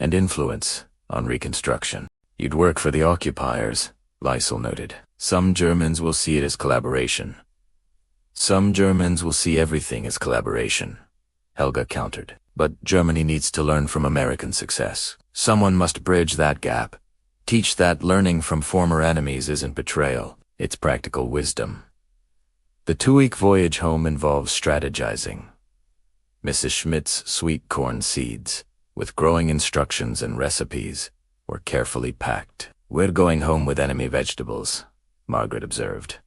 Speaker 1: and influence on Reconstruction. You'd work for the occupiers, Liesel noted. Some Germans will see it as collaboration. Some Germans will see everything as collaboration, Helga countered. But Germany needs to learn from American success. Someone must bridge that gap. Teach that learning from former enemies isn't betrayal, it's practical wisdom. The 2-week voyage home involves strategizing. Mrs. Schmidt's sweet corn seeds, with growing instructions and recipes, were carefully packed. We're going home with enemy vegetables, Margaret observed.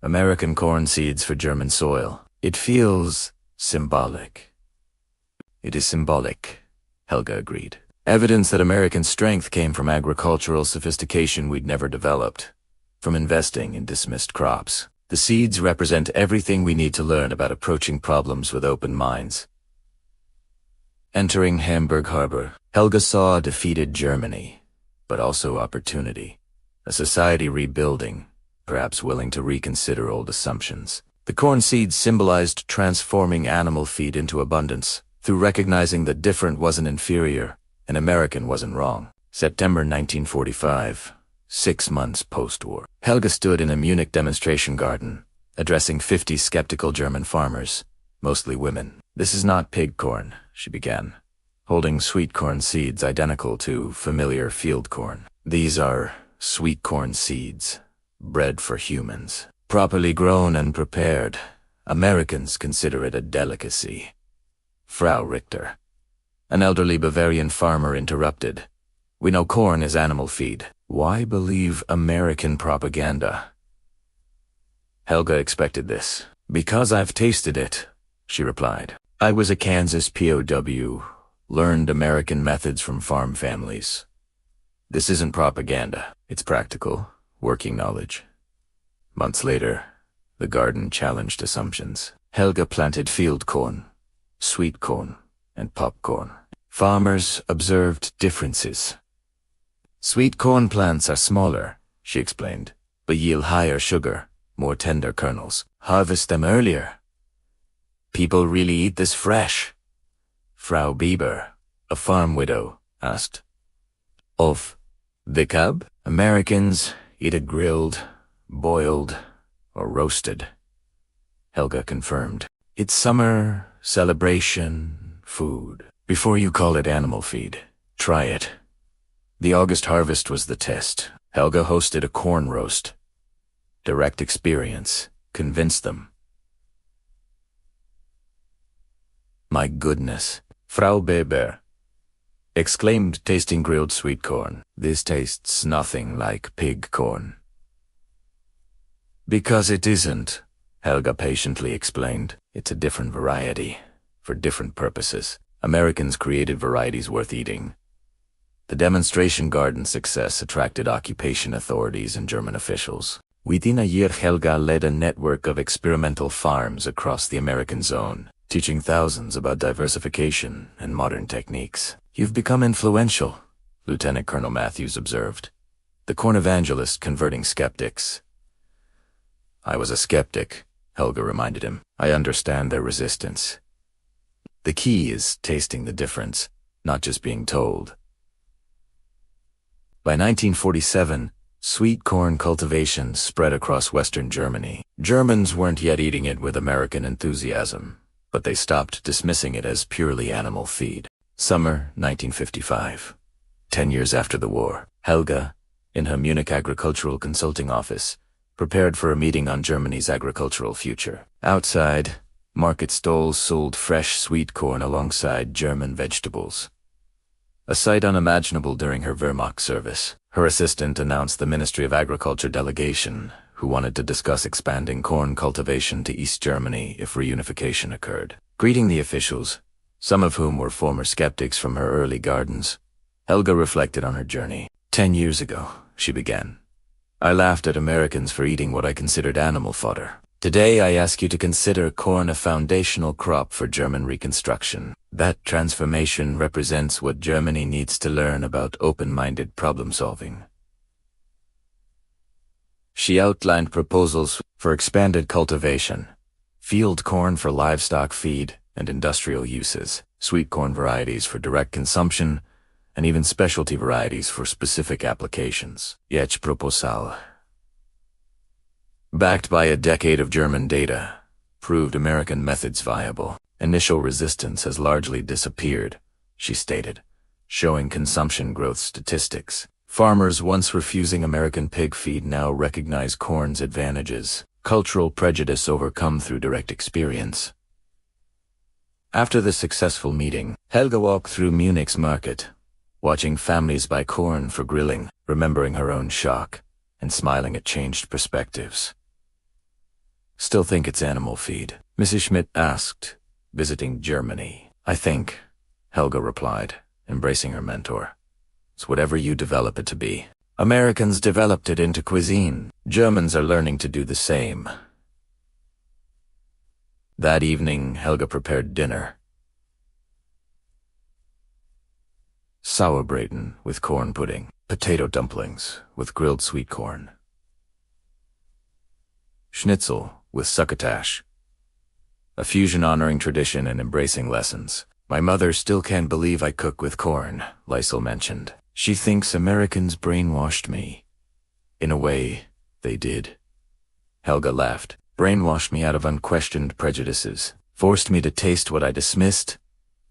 Speaker 1: American corn seeds for German soil. It feels symbolic. It is symbolic, Helga agreed. Evidence that American strength came from agricultural sophistication we'd never developed, from investing in dismissed crops. The seeds represent everything we need to learn about approaching problems with open minds. Entering Hamburg Harbor, Helga saw a defeated Germany, but also opportunity. A society rebuilding, perhaps willing to reconsider old assumptions. The corn seeds symbolized transforming animal feed into abundance, through recognizing that different wasn't inferior, and American wasn't wrong. September 1945, 6 months post-war. Helga stood in a Munich demonstration garden, addressing 50 skeptical German farmers, mostly women. This is not pig corn, she began, holding sweet corn seeds identical to familiar field corn. These are sweet corn seeds, bred for humans. Properly grown and prepared, Americans consider it a delicacy. Frau Richter, an elderly Bavarian farmer, interrupted. We know corn is animal feed. Why believe American propaganda? Helga expected this. Because I've tasted it, she replied. I was a Kansas POW, learned American methods from farm families. This isn't propaganda. It's practical, working knowledge. Months later, the garden challenged assumptions. Helga planted field corn, sweet corn, and popcorn. Farmers observed differences. Sweet corn plants are smaller, she explained, but yield higher sugar, more tender kernels. Harvest them earlier. People really eat this fresh? Frau Bieber, a farm widow, asked. Of the cub? Americans eat it grilled, boiled, or roasted. Helga confirmed. It's summer, celebration, food. Before you call it animal feed, try it. The August harvest was the test. Helga hosted a corn roast. Direct experience convinced them. My goodness, Frau Bieber exclaimed, tasting grilled sweet corn. This tastes nothing like pig corn. Because it isn't, Helga patiently explained. It's a different variety, for different purposes. Americans created varieties worth eating. The demonstration garden's success attracted occupation authorities and German officials. Within a year, Helga led a network of experimental farms across the American zone, teaching thousands about diversification and modern techniques. You've become influential, Lieutenant Colonel Matthews observed. The corn evangelist converting skeptics. I was a skeptic, Helga reminded him. I understand their resistance. The key is tasting the difference, not just being told. By 1947, sweet corn cultivation spread across Western Germany. Germans weren't yet eating it with American enthusiasm, but they stopped dismissing it as purely animal feed. Summer 1955. 10 years after the war, Helga, in her Munich agricultural consulting office, prepared for a meeting on Germany's agricultural future. Outside, market stalls sold fresh sweet corn alongside German vegetables. A sight unimaginable during her Wehrmacht service. Her assistant announced the Ministry of Agriculture delegation, who wanted to discuss expanding corn cultivation to East Germany if reunification occurred. Greeting the officials, some of whom were former skeptics from her early gardens, Helga reflected on her journey. 10 years ago, she began. I laughed at Americans for eating what I considered animal fodder. Today I ask you to consider corn a foundational crop for German reconstruction. That transformation represents what Germany needs to learn about open-minded problem-solving. She outlined proposals for expanded cultivation, field corn for livestock feed and industrial uses, sweet corn varieties for direct consumption, and even specialty varieties for specific applications. Yech proposal, backed by a decade of German data, proved American methods viable. Initial resistance has largely disappeared, she stated, showing consumption growth statistics. Farmers once refusing American pig feed now recognize corn's advantages. Cultural prejudice overcome through direct experience. After the successful meeting, Helga walked through Munich's market, watching families buy corn for grilling, remembering her own shock, and smiling at changed perspectives. Still think it's animal feed? Mrs. Schmidt asked, visiting Germany. I think, Helga replied, embracing her mentor. It's whatever you develop it to be. Americans developed it into cuisine. Germans are learning to do the same. That evening, Helga prepared dinner. Sauerbraten with corn pudding, potato dumplings with grilled sweet corn, schnitzel with succotash, a fusion honoring tradition and embracing lessons. My mother still can't believe I cook with corn, Liesel mentioned. She thinks Americans brainwashed me. In a way, they did. Helga laughed. Brainwashed me out of unquestioned prejudices, forced me to taste what I dismissed,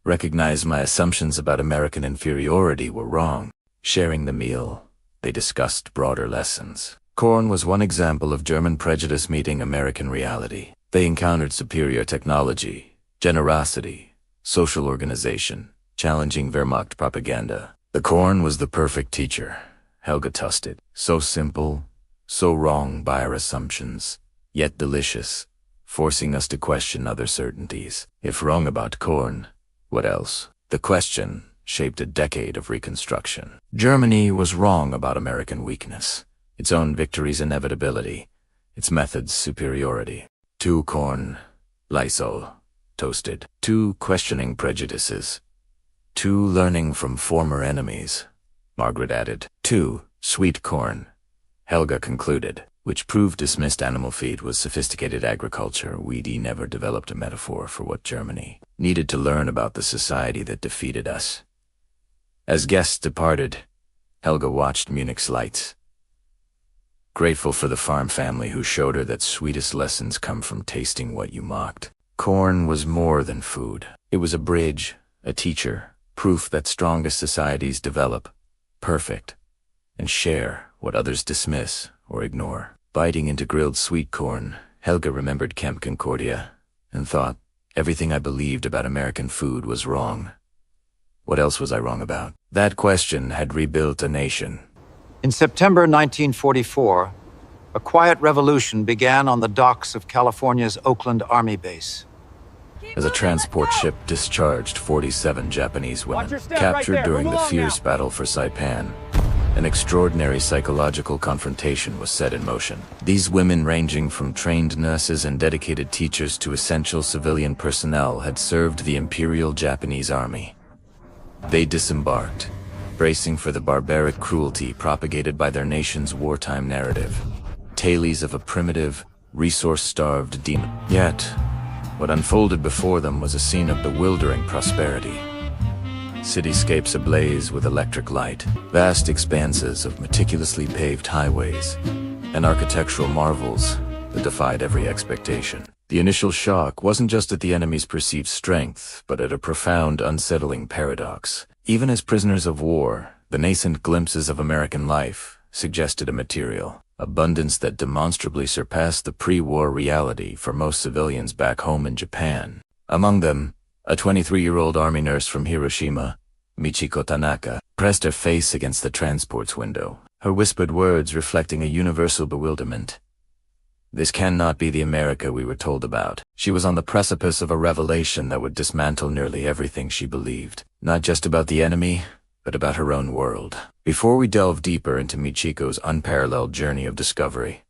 Speaker 1: recognized my assumptions about American inferiority were wrong. Sharing the meal, they discussed broader lessons. Corn was one example of German prejudice meeting American reality. They encountered superior technology, generosity, social organization, challenging Wehrmacht propaganda. The corn was the perfect teacher, Helga toasted. So simple, so wrong by our assumptions, yet delicious, forcing us to question other certainties. If wrong about corn, what else? The question shaped a decade of reconstruction. Germany was wrong about American weakness, its own victories' inevitability, its methods' superiority. Two corn, Liesel toasted. Two questioning prejudices. Two learning from former enemies, Margaret added. Two sweet corn, Helga concluded, which proved dismissed animal feed was sophisticated agriculture. Weedy never developed a metaphor for what Germany needed to learn about the society that defeated us. As guests departed, Helga watched Munich's lights, grateful for the farm family who showed her that sweetest lessons come from tasting what you mocked. Corn was more than food. It was a bridge, a teacher, proof that strongest societies develop, perfect, and share what others dismiss or ignore. Biting into grilled sweet corn, Helga remembered Camp Concordia and thought, everything I believed about American food was wrong. What else was I wrong about? That question had rebuilt a nation.
Speaker 2: In September 1944, a quiet revolution began on the docks of California's Oakland Army Base.
Speaker 1: As a transport ship discharged 47 Japanese women, captured during the fierce battle for Saipan, an extraordinary psychological confrontation was set in motion. These women, ranging from trained nurses and dedicated teachers to essential civilian personnel, had served the Imperial Japanese Army. They disembarked, bracing for the barbaric cruelty propagated by their nation's wartime narrative. Tales of a primitive, resource-starved demon. Yet, what unfolded before them was a scene of bewildering prosperity. Cityscapes ablaze with electric light, vast expanses of meticulously paved highways, and architectural marvels that defied every expectation. The initial shock wasn't just at the enemy's perceived strength, but at a profound, unsettling paradox. Even as prisoners of war, the nascent glimpses of American life suggested a material abundance that demonstrably surpassed the pre-war reality for most civilians back home in Japan. Among them, a 23-year-old army nurse from Hiroshima, Michiko Tanaka, pressed her face against the transport's window, her whispered words reflecting a universal bewilderment. This cannot be the America we were told about. She was on the precipice of a revelation that would dismantle nearly everything she believed, not just about the enemy, but about her own world. Before we delve deeper into Michiko's unparalleled journey of discovery,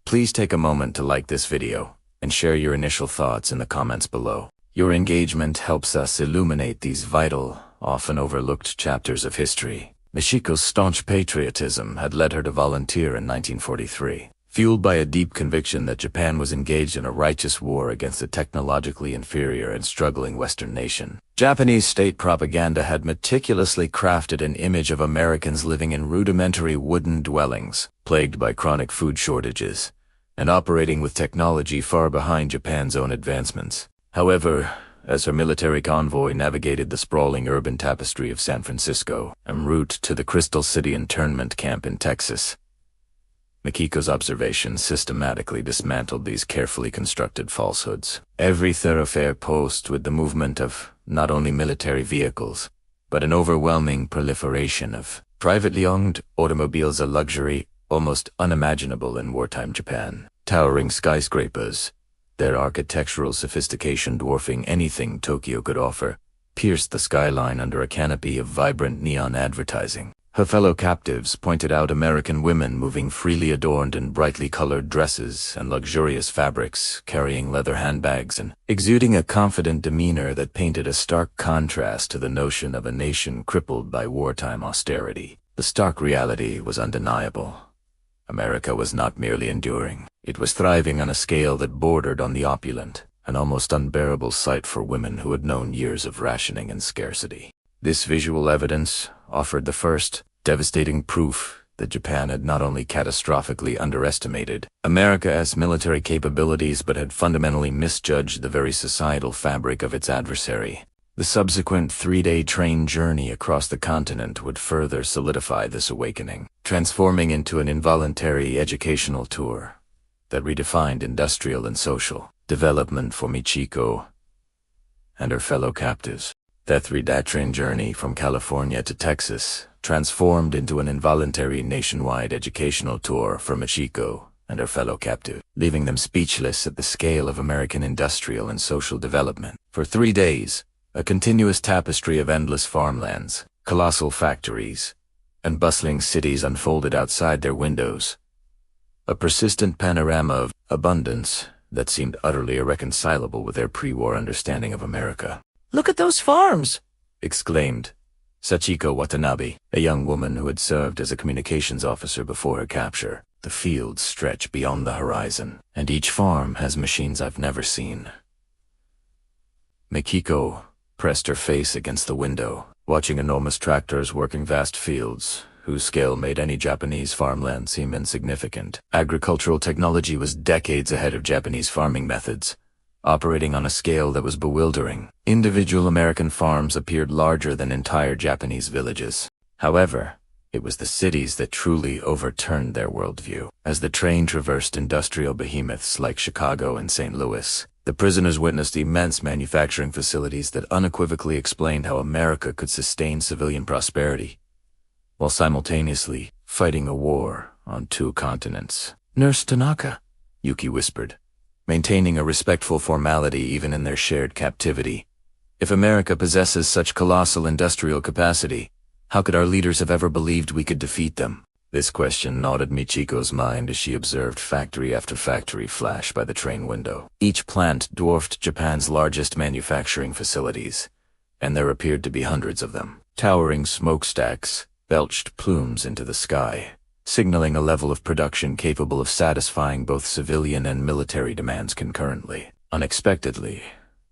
Speaker 1: please take a moment to like this video and and share your initial thoughts in the comments below. Your engagement helps us illuminate these vital, often overlooked chapters of history. Michiko's staunch patriotism had led her to volunteer in 1943. Fueled by a deep conviction that Japan was engaged in a righteous war against a technologically inferior and struggling Western nation. Japanese state propaganda had meticulously crafted an image of Americans living in rudimentary wooden dwellings, plagued by chronic food shortages, and operating with technology far behind Japan's own advancements. However, as her military convoy navigated the sprawling urban tapestry of San Francisco en route to the Crystal City internment camp in Texas, Mikiko's observations systematically dismantled these carefully constructed falsehoods. Every thoroughfare post with the movement of not only military vehicles, but an overwhelming proliferation of privately owned automobiles, a luxury almost unimaginable in wartime Japan. Towering skyscrapers, their architectural sophistication dwarfing anything Tokyo could offer, pierced the skyline under a canopy of vibrant neon advertising. Her fellow captives pointed out American women moving freely adorned in brightly colored dresses and luxurious fabrics, carrying leather handbags and exuding a confident demeanor that painted a stark contrast to the notion of a nation crippled by wartime austerity. The stark reality was undeniable. America was not merely enduring. It was thriving on a scale that bordered on the opulent, an almost unbearable sight for women who had known years of rationing and scarcity. This visual evidence offered the first, devastating proof that Japan had not only catastrophically underestimated America's military capabilities but had fundamentally misjudged the very societal fabric of its adversary. The subsequent 3-day train journey across the continent would further solidify this awakening, transforming into an involuntary educational tour that redefined industrial and social development for Michiko and her fellow captives. That 3-day train journey from California to Texas transformed into an involuntary nationwide educational tour for Michiko and her fellow captive, leaving them speechless at the scale of American industrial and social development. For 3 days, a continuous tapestry of endless farmlands, colossal factories, and bustling cities unfolded outside their windows. A persistent panorama of abundance that seemed utterly irreconcilable with their pre-war understanding of America. "Look at those farms!" exclaimed Sachiko Watanabe, a young woman who had served as a communications officer before her capture. "The fields stretch beyond the horizon, and each farm has machines I've never seen." Mikiko pressed her face against the window, watching enormous tractors working vast fields, whose scale made any Japanese farmland seem insignificant. Agricultural technology was decades ahead of Japanese farming methods, operating on a scale that was bewildering. Individual American farms appeared larger than entire Japanese villages. However, it was the cities that truly overturned their worldview. As the train traversed industrial behemoths like Chicago and St. Louis, the prisoners witnessed immense manufacturing facilities that unequivocally explained how America could sustain civilian prosperity, while simultaneously fighting a war on 2 continents. "Nurse Tanaka," Yuki whispered, maintaining a respectful formality even in their shared captivity. "If America possesses such colossal industrial capacity, how could our leaders have ever believed we could defeat them?" This question gnawed Michiko's mind as she observed factory after factory flash by the train window. Each plant dwarfed Japan's largest manufacturing facilities, and there appeared to be hundreds of them. Towering smokestacks belched plumes into the sky, signaling a level of production capable of satisfying both civilian and military demands concurrently. Unexpectedly,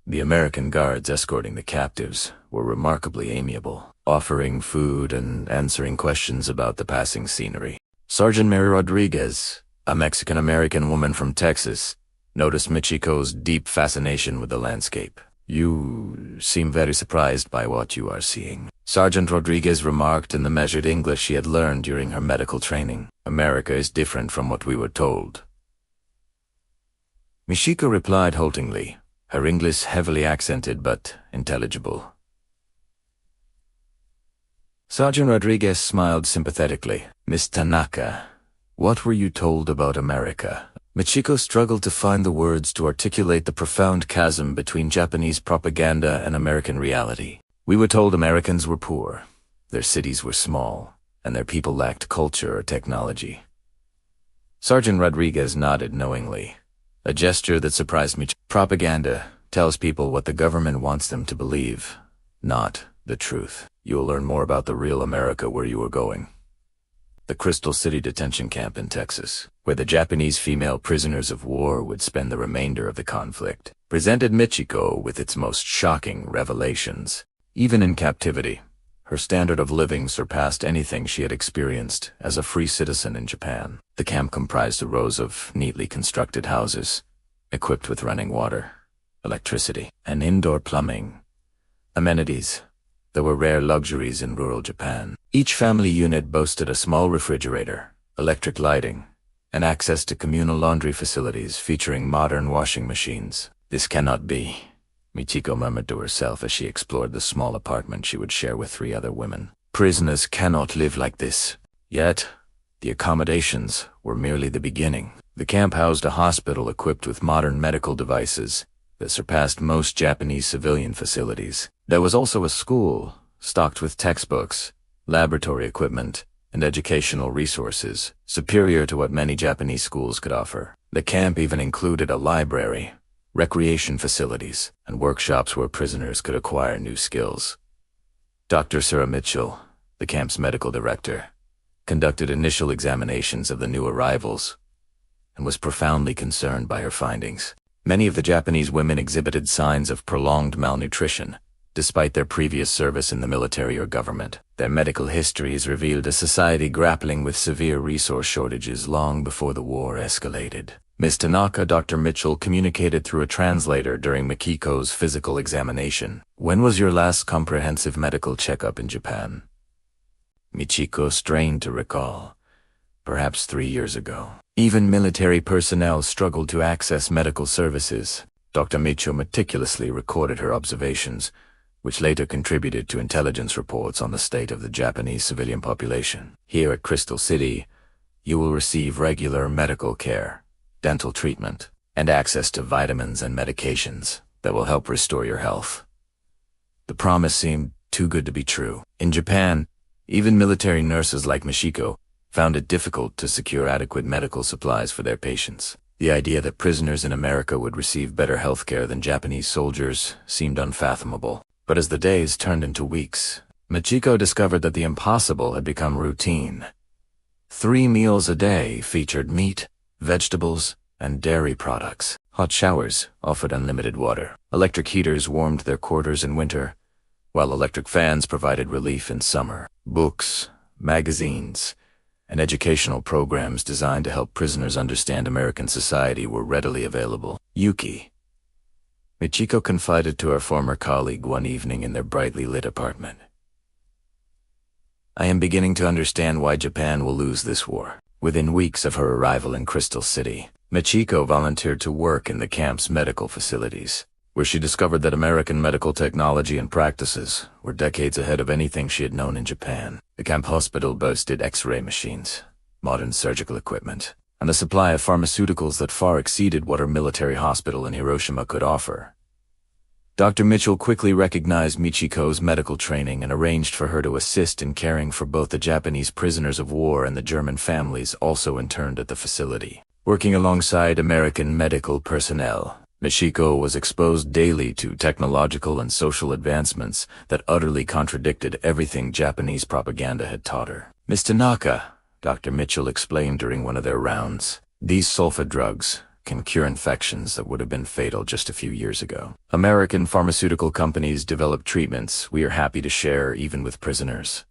Speaker 1: the American guards escorting the captives were remarkably amiable, offering food and answering questions about the passing scenery. Sergeant Mary Rodriguez, a Mexican-American woman from Texas, noticed Michiko's deep fascination with the landscape. "You seem very surprised by what you are seeing," Sergeant Rodriguez remarked in the measured English she had learned during her medical training. "America is different from what we were told." Michiko replied haltingly, her English heavily accented but intelligible. Sergeant Rodriguez smiled sympathetically. "Miss Tanaka, what were you told about America?" Michiko struggled to find the words to articulate the profound chasm between Japanese propaganda and American reality. "We were told Americans were poor, their cities were small, and their people lacked culture or technology." Sergeant Rodriguez nodded knowingly, a gesture that surprised me. Propaganda tells people what the government wants them to believe, not the truth. You'll learn more about the real America where you are going. The Crystal City detention camp in Texas, where the Japanese female prisoners of war would spend the remainder of the conflict, presented Michiko with its most shocking revelations. Even in captivity, her standard of living surpassed anything she had experienced as a free citizen in Japan. The camp comprised rows of neatly constructed houses, equipped with running water, electricity, and indoor plumbing. Amenities that were rare luxuries in rural Japan. Each family unit boasted a small refrigerator, electric lighting, and access to communal laundry facilities featuring modern washing machines. This cannot be, Michiko murmured to herself as she explored the small apartment she would share with 3 other women. Prisoners cannot live like this. Yet, the accommodations were merely the beginning. The camp housed a hospital equipped with modern medical devices that surpassed most Japanese civilian facilities. There was also a school, stocked with textbooks, laboratory equipment, and educational resources, superior to what many Japanese schools could offer. The camp even included a library, recreation facilities, and workshops where prisoners could acquire new skills. Dr. Mitchell, the camp's medical director, conducted initial examinations of the new arrivals and was profoundly concerned by her findings. Many of the Japanese women exhibited signs of prolonged malnutrition, despite their previous service in the military or government. Their medical histories revealed a society grappling with severe resource shortages long before the war escalated. Ms. Tanaka, Dr. Mitchell communicated through a translator during Mikiko's physical examination. When was your last comprehensive medical checkup in Japan? Michiko strained to recall. Perhaps 3 years ago. Even military personnel struggled to access medical services. Dr. Micho meticulously recorded her observations, which later contributed to intelligence reports on the state of the Japanese civilian population. Here at Crystal City, you will receive regular medical care, dental treatment, and access to vitamins and medications that will help restore your health. The promise seemed too good to be true. In Japan, even military nurses like Michiko found it difficult to secure adequate medical supplies for their patients. The idea that prisoners in America would receive better health care than Japanese soldiers seemed unfathomable. But as the days turned into weeks, Michiko discovered that the impossible had become routine. 3 meals a day featured meat, vegetables, and dairy products. Hot showers offered unlimited water. Electric heaters warmed their quarters in winter, while electric fans provided relief in summer. Books, magazines, and educational programs designed to help prisoners understand American society were readily available. Yuki, Michiko confided to her former colleague one evening in their brightly lit apartment. I am beginning to understand why Japan will lose this war. Within weeks of her arrival in Crystal City, Michiko volunteered to work in the camp's medical facilities, where she discovered that American medical technology and practices were decades ahead of anything she had known in Japan. The camp hospital boasted X-ray machines, modern surgical equipment, and a supply of pharmaceuticals that far exceeded what her military hospital in Hiroshima could offer. Dr. Mitchell quickly recognized Michiko's medical training and arranged for her to assist in caring for both the Japanese prisoners of war and the German families also interned at the facility. Working alongside American medical personnel, Michiko was exposed daily to technological and social advancements that utterly contradicted everything Japanese propaganda had taught her. Ms. Tanaka, Dr. Mitchell explained during one of their rounds, these sulfa drugs can cure infections that would have been fatal just a few years ago. American pharmaceutical companies develop treatments we are happy to share even with prisoners.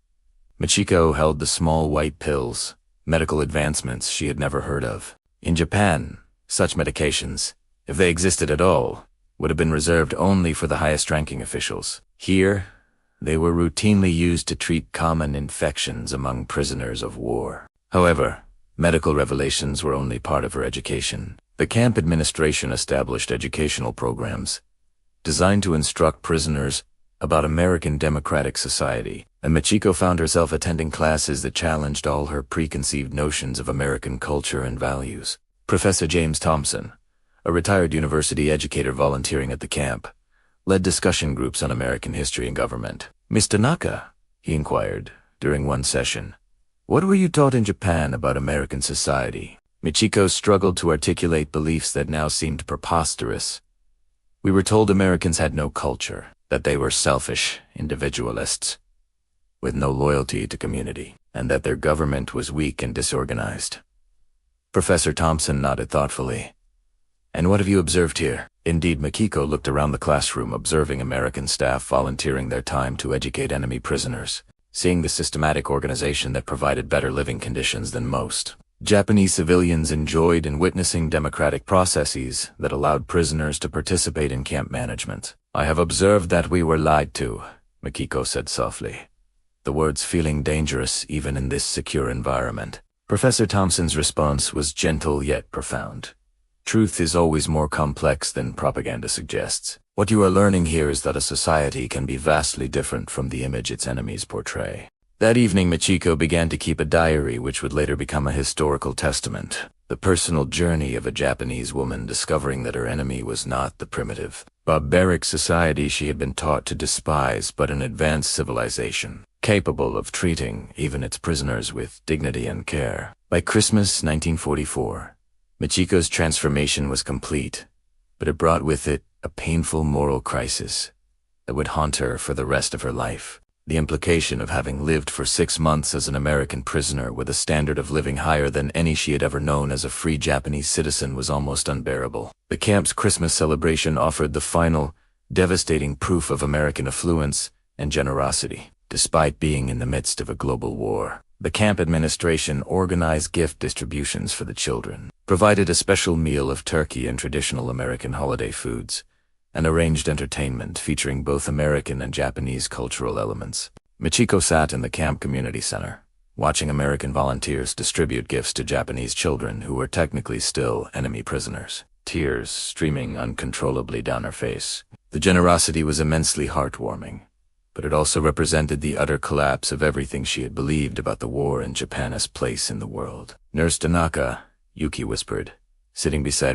Speaker 1: Michiko held the small white pills, medical advancements she had never heard of. In Japan, such medications, if they existed at all, would have been reserved only for the highest-ranking officials. Here, they were routinely used to treat common infections among prisoners of war. However, medical revelations were only part of her education. The camp administration established educational programs designed to instruct prisoners about American democratic society, and Michiko found herself attending classes that challenged all her preconceived notions of American culture and values. Professor James Thompson, a retired university educator volunteering at the camp, led discussion groups on American history and government. Ms. Tanaka, he inquired during one session, what were you taught in Japan about American society? Michiko struggled to articulate beliefs that now seemed preposterous. We were told Americans had no culture, that they were selfish individualists, with no loyalty to community, and that their government was weak and disorganized. Professor Thompson nodded thoughtfully. And what have you observed here? Indeed, Mikiko looked around the classroom, observing American staff volunteering their time to educate enemy prisoners, seeing the systematic organization that provided better living conditions than most. Japanese civilians enjoyed and witnessing democratic processes that allowed prisoners to participate in camp management. I have observed that we were lied to, Mikiko said softly, the words feeling dangerous even in this secure environment. Professor Thompson's response was gentle yet profound. Truth is always more complex than propaganda suggests. What you are learning here is that a society can be vastly different from the image its enemies portray. That evening, Michiko began to keep a diary which would later become a historical testament, the personal journey of a Japanese woman discovering that her enemy was not the primitive, barbaric society she had been taught to despise, but an advanced civilization, capable of treating even its prisoners with dignity and care. By Christmas 1944, Michiko's transformation was complete, but it brought with it a painful moral crisis that would haunt her for the rest of her life. The implication of having lived for 6 months as an American prisoner with a standard of living higher than any she had ever known as a free Japanese citizen was almost unbearable. The camp's Christmas celebration offered the final, devastating proof of American affluence and generosity. Despite being in the midst of a global war, the camp administration organized gift distributions for the children, provided a special meal of turkey and traditional American holiday foods, and arranged entertainment featuring both American and Japanese cultural elements. Michiko sat in the camp community center, watching American volunteers distribute gifts to Japanese children who were technically still enemy prisoners, tears streaming uncontrollably down her face. The generosity was immensely heartwarming, but it also represented the utter collapse of everything she had believed about the war and Japan's place in the world. Nurse Tanaka, Yuki whispered, sitting beside her.